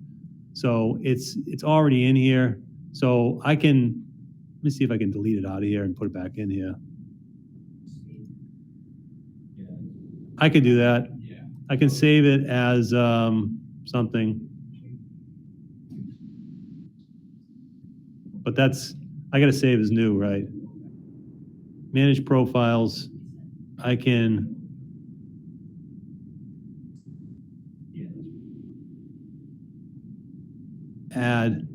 So it's already in here. So I can, let me see if I can delete it out of here and put it back in here. I could do that. Yeah. I can save it as something. But that's, I gotta save as new, right? Manage profiles. I can add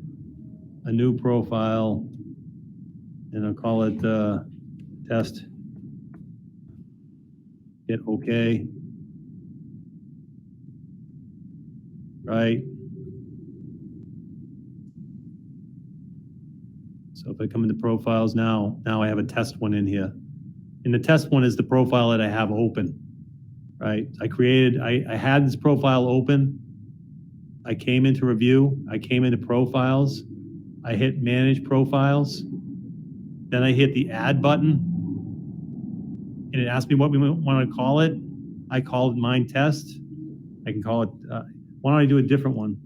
a new profile and I'll call it test. Hit OK. Right. So if I come into profiles now I have a test one in here. And the test one is the profile that I have open, right? I had this profile open. I came into review. I came into profiles. I hit manage profiles. Then I hit the add button. And it asked me what we want to call it. I called mine test. I can call it, why don't I do a different one?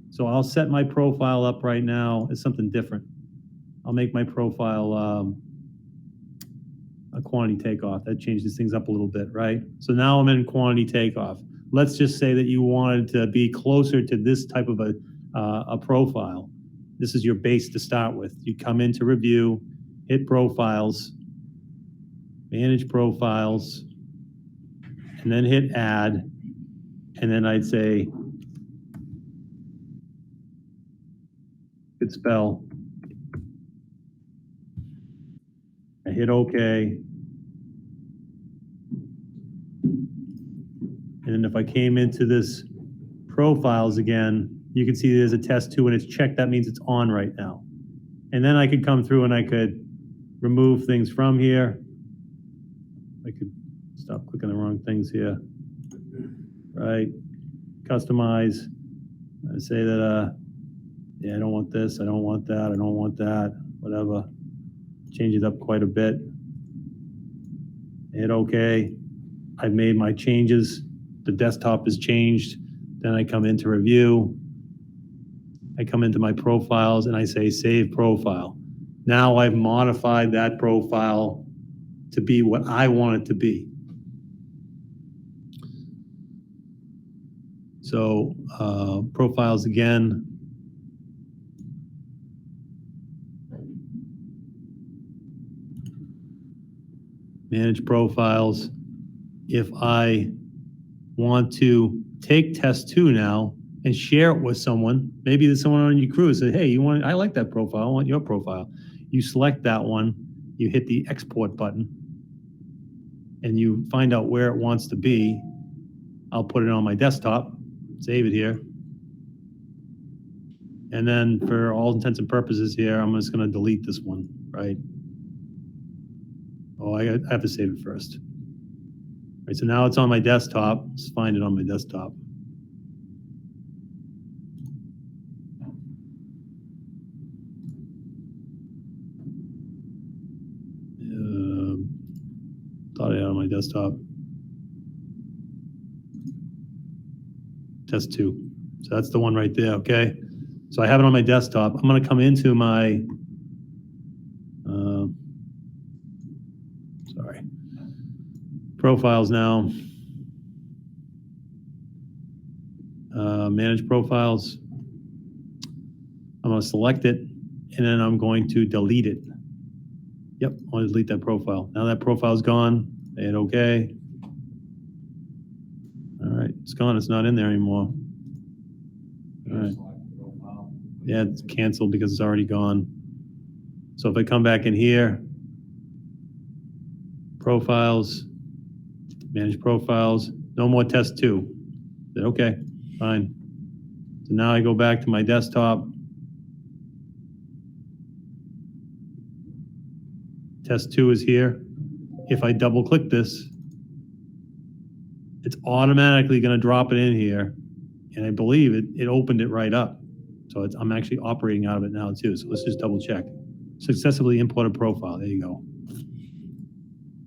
So I'll set my profile up right now as something different. I'll make my profile a quantity takeoff. That changes things up a little bit, right? So now I'm in quantity takeoff. Let's just say that you wanted to be closer to this type of a profile. This is your base to start with. You come into review, hit profiles, manage profiles, and then hit add. And then I'd say, good spell. I hit OK. And then if I came into this profiles again, you can see there's a test 2 and it's checked. That means it's on right now. And then I could come through and I could remove things from here. I could stop clicking the wrong things here. Right? Customize. I say that, yeah, I don't want this, I don't want that, I don't want that, whatever. Change it up quite a bit. hit OK. I've made my changes. The desktop is changed. Then I come into review. I come into my profiles and I say save profile. Now I've modified that profile to be what I want it to be. So profiles again. Manage profiles. If I want to take test 2 now and share it with someone, maybe there's someone on your crew who said, hey, I like that profile, I want your profile. You select that one, you hit the export button, and you find out where it wants to be. I'll put it on my desktop, save it here. And then for all intents and purposes here, I'm just gonna delete this one, right? Oh, I have to save it first. All right, so now it's on my desktop. Let's find it on my desktop. Thought I had it on my desktop. Test 2. So that's the one right there, okay? So I have it on my desktop. I'm gonna come into my, sorry, profiles now. Manage profiles. I'm gonna select it, and then I'm going to delete it. Yep, I want to delete that profile. Now that profile's gone, hit OK. All right, it's gone, it's not in there anymore. All right. Yeah, it's canceled because it's already gone. So if I come back in here, profiles, manage profiles, no more test 2. Said, okay, fine. So now I go back to my desktop. Test 2 is here. If I double click this, it's automatically going to drop it in here. And I believe it opened it right up. So I'm actually operating out of it now too. So let's just double check. Successfully imported profile. There you go.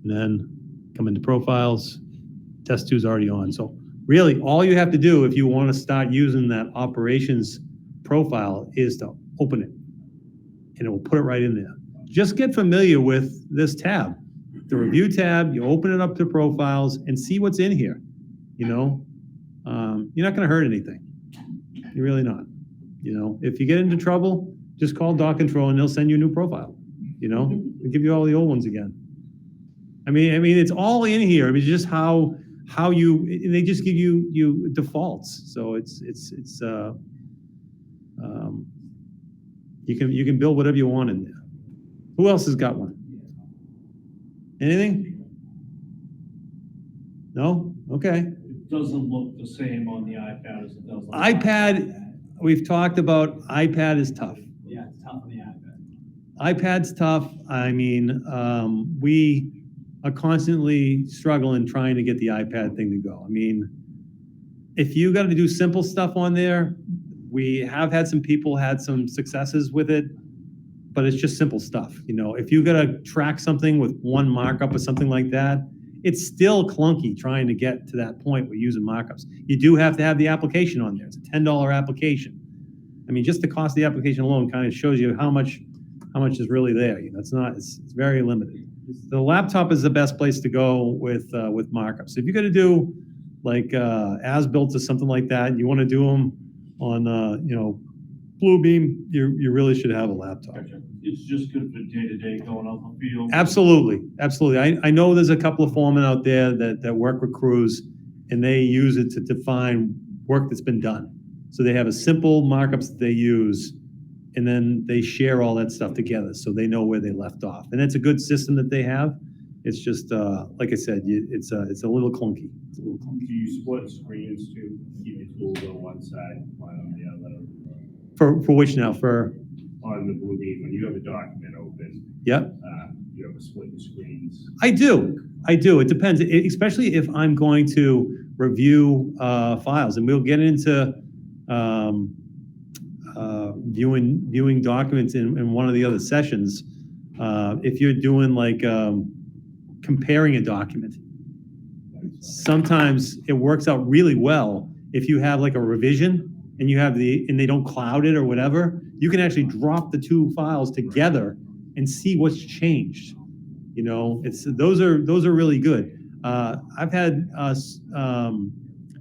And then come into profiles. Test 2 is already on. So really all you have to do if you want to start using that operations profile is to open it. And it will put it right in there. Just get familiar with this tab. The review tab, you open it up to profiles and see what's in here. You know, you're not going to hurt anything. You're really not. You know, if you get into trouble, just call Doc Control and they'll send you a new profile. You know, they'll give you all the old ones again. I mean, it's all in here. I mean, just how you, they just give you defaults. So you can build whatever you want in there. Who else has got one? Anything? No? Okay. It doesn't look the same on the iPad as it does on the iPad, we've talked about, iPad is tough. Yeah, it's tough on the iPad. iPad's tough. I mean, we are constantly struggling trying to get the iPad thing to go. I mean, if you got to do simple stuff on there, we have had some people had some successes with it, but it's just simple stuff. You know, if you got to track something with one markup or something like that, it's still clunky trying to get to that point with using markups. You do have to have the application on there. It's a $10 application. I mean, just the cost of the application alone kind of shows you how much is really there. You know, it's very limited. The laptop is the best place to go with markups. If you're going to do like as-built or something like that, and you want to do them on Bluebeam, you really should have a laptop. Gotcha. It's just good for day-to-day going out the field. Absolutely. I know there's a couple of foremen out there that work with crews, and they use it to define work that's been done. So they have a simple markups that they use, and then they share all that stuff together so they know where they left off. And it's a good system that they have. It's just, like I said, it's a little clunky. It's a little clunky. Do you split screens to keep your tools on one side, one on the other? For which now? For On the Bluebeam, when you have a document open, yep. you have a split screens. I do. It depends, especially if I'm going to review files, and we'll get into viewing documents in one of the other sessions. If you're doing like comparing a document. Sometimes it works out really well if you have like a revision and you have and they don't cloud it or whatever, you can actually drop the two files together and see what's changed. You know, those are really good. I've had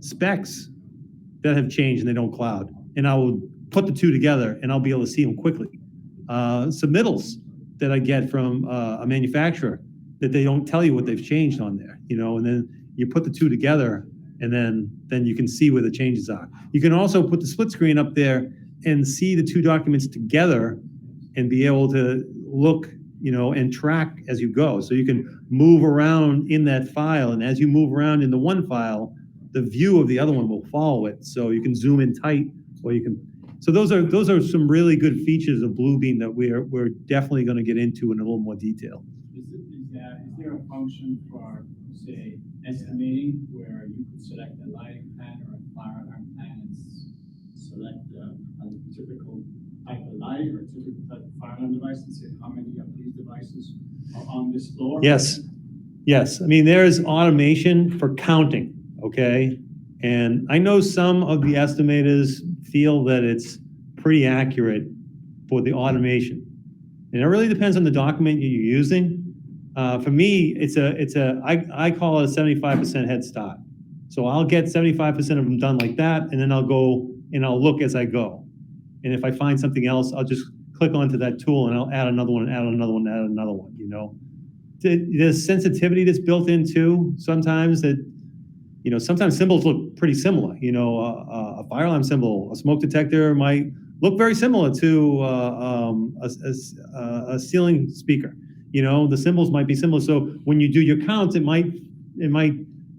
specs that have changed and they don't cloud, and I will put the two together and I'll be able to see them quickly. Submittals that I get from a manufacturer that they don't tell you what they've changed on there, you know, and then you put the two together and then you can see where the changes are. You can also put the split screen up there and see the two documents together and be able to look, you know, and track as you go. So you can move around in that file, and as you move around in the one file, the view of the other one will follow it. So you can zoom in tight, or you can. So those are some really good features of Bluebeam that we're definitely going to get into in a little more detail. Is there a function for, say, estimating where you could select a lighting plan or a firearm plan and select a typical type of light or a typical type of firearm device and say how many of these devices are on this floor? Yes. I mean, there's automation for counting, okay? And I know some of the estimators feel that it's pretty accurate for the automation. And it really depends on the document you're using. For me, I call it a 75% head start. So I'll get 75% of them done like that, and then I'll go and I'll look as I go. And if I find something else, I'll just click onto that tool and I'll add another one, add another one, add another one, you know. There's sensitivity that's built in too, sometimes that, you know, sometimes symbols look pretty similar. You know, a fire alarm symbol, a smoke detector might look very similar to a ceiling speaker. You know, the symbols might be similar. So when you do your counts, it might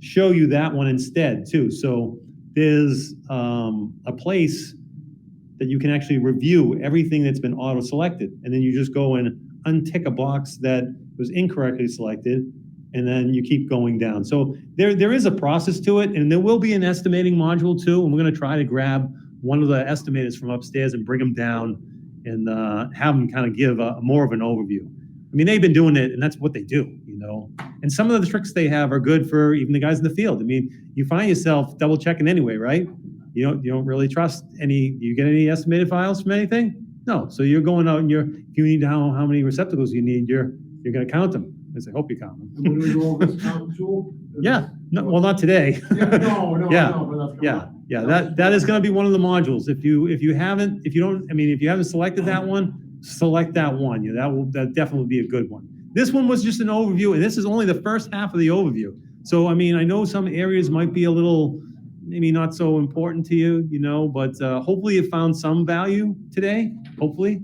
show you that one instead too. So there's a place that you can actually review everything that's been auto-selected, and then you just go and untick a box that was incorrectly selected, and then you keep going down. So there is a process to it, and there will be an estimating module too, and we're gonna try to grab one of the estimators from upstairs and bring them down and have them kind of give more of an overview. I mean, they've been doing it, and that's what they do, you know? And some of the tricks they have are good for even the guys in the field. I mean, you find yourself double checking anyway, right? You don't really trust any, you get any estimated files from anything? No, so you're going out and if you need to know how many receptacles you need, you're gonna count them. I hope you count them. And when we go over this count tool? Yeah, no, well, not today. Yeah, no, Yeah, but that's coming up. Yeah, that is gonna be one of the modules. If you haven't selected that one, select that one. Yeah, that definitely be a good one. This one was just an overview, and this is only the first half of the overview. So, I mean, I know some areas might be a little, maybe not so important to you, you know, but hopefully you found some value today, hopefully.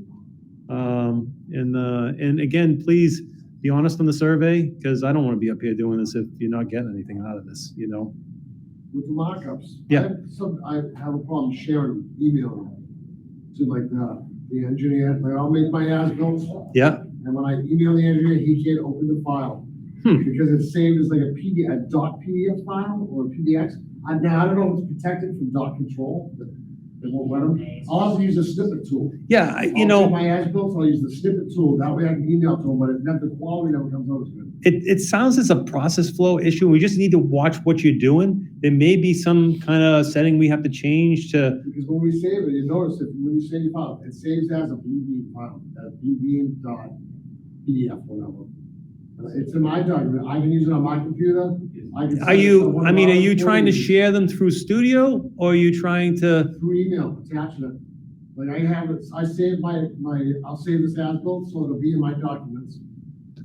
And again, please be honest on the survey, because I don't want to be up here doing this if you're not getting anything out of this, you know? With the markups. Yeah. I have a problem sharing email to like the engineer, like I'll make my as-bills. Yeah. And when I email the engineer, he can't open the file. Because it's saved as like a .pdf file or a PDX. Now, I don't know if it's protected from dot control. They won't let them. I'll have to use a snippet tool. Yeah, I'll take my as-bills, I'll use the snippet tool. That way I can email to them, but the quality never comes out as good. It sounds as a process flow issue. We just need to watch what you're doing. There may be some kind of setting we have to change to. Because when we save it, you notice that when you save your file, it saves as a Bluebeam file, as Bluebeam.pdf, whatever. It's in my document. I can use it on my computer. Are you trying to share them through Studio, or are you trying to? Through email, attachment. Like I have it, I save I'll save this as-built, so it'll be in my documents.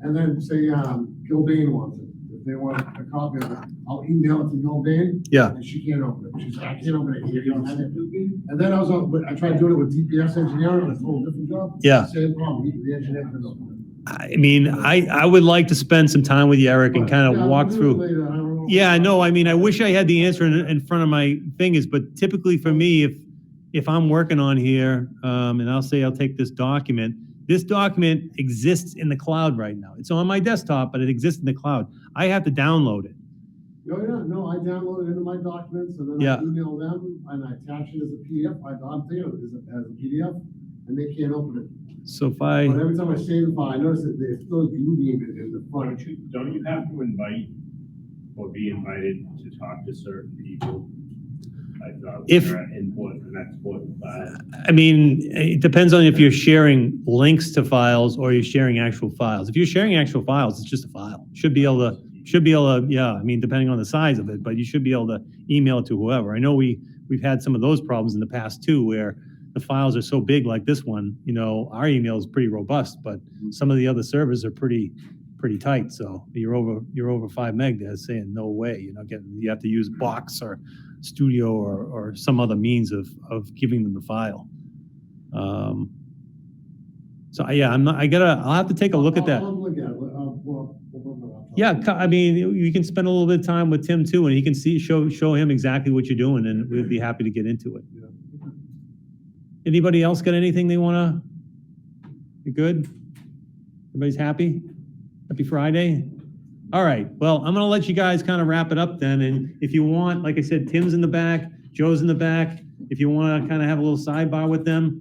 And then say, Gil Bain wants it. If they want a copy of it, I'll email it to Gil Bain. Yeah. And she can't open it. She's like, I can't open it here. You don't have it. And then I tried doing it with DPS engineering, it's a whole different job. Yeah. Same problem. The engineer couldn't open it. I mean, I would like to spend some time with you, Eric, and kind of walk through. Yeah, I know. I mean, I wish I had the answer in front of my fingers, but typically for me, if I'm working on here, and I'll say I'll take this document exists in the cloud right now. It's on my desktop, but it exists in the cloud. I have to download it. Oh, yeah, no, I download it into my documents, and then I email them, and I attach it as a PDF. I'm thinking of it as a PDF, and they can't open it. So if But I, every time I save the file, I notice that there's still Bluebeam in the front. Don't you have to invite or be invited to talk to certain people? Like, If- their input and export file? I mean, it depends on if you're sharing links to files or you're sharing actual files. If you're sharing actual files, it's just a file. Should be able to, yeah, I mean, depending on the size of it, but you should be able to email it to whoever. I know we've had some of those problems in the past too, where the files are so big like this one, our email is pretty robust, but some of the other servers are pretty tight. So you're over 5 meg, they're saying, no way, you have to use Box or Studio or some other means of giving them the file. So yeah, I'll have to take a look at that. I'll look at it. We'll put my laptop. Yeah, I mean, you can spend a little bit of time with Tim too, and he can show him exactly what you're doing, and we'd be happy to get into it. Yeah. Anybody else got anything they wanna? You good? Everybody's happy? Happy Friday? All right, well, I'm gonna let you guys kind of wrap it up then, and if you want, like I said, Tim's in the back, Joe's in the back. If you wanna kind of have a little sidebar with them,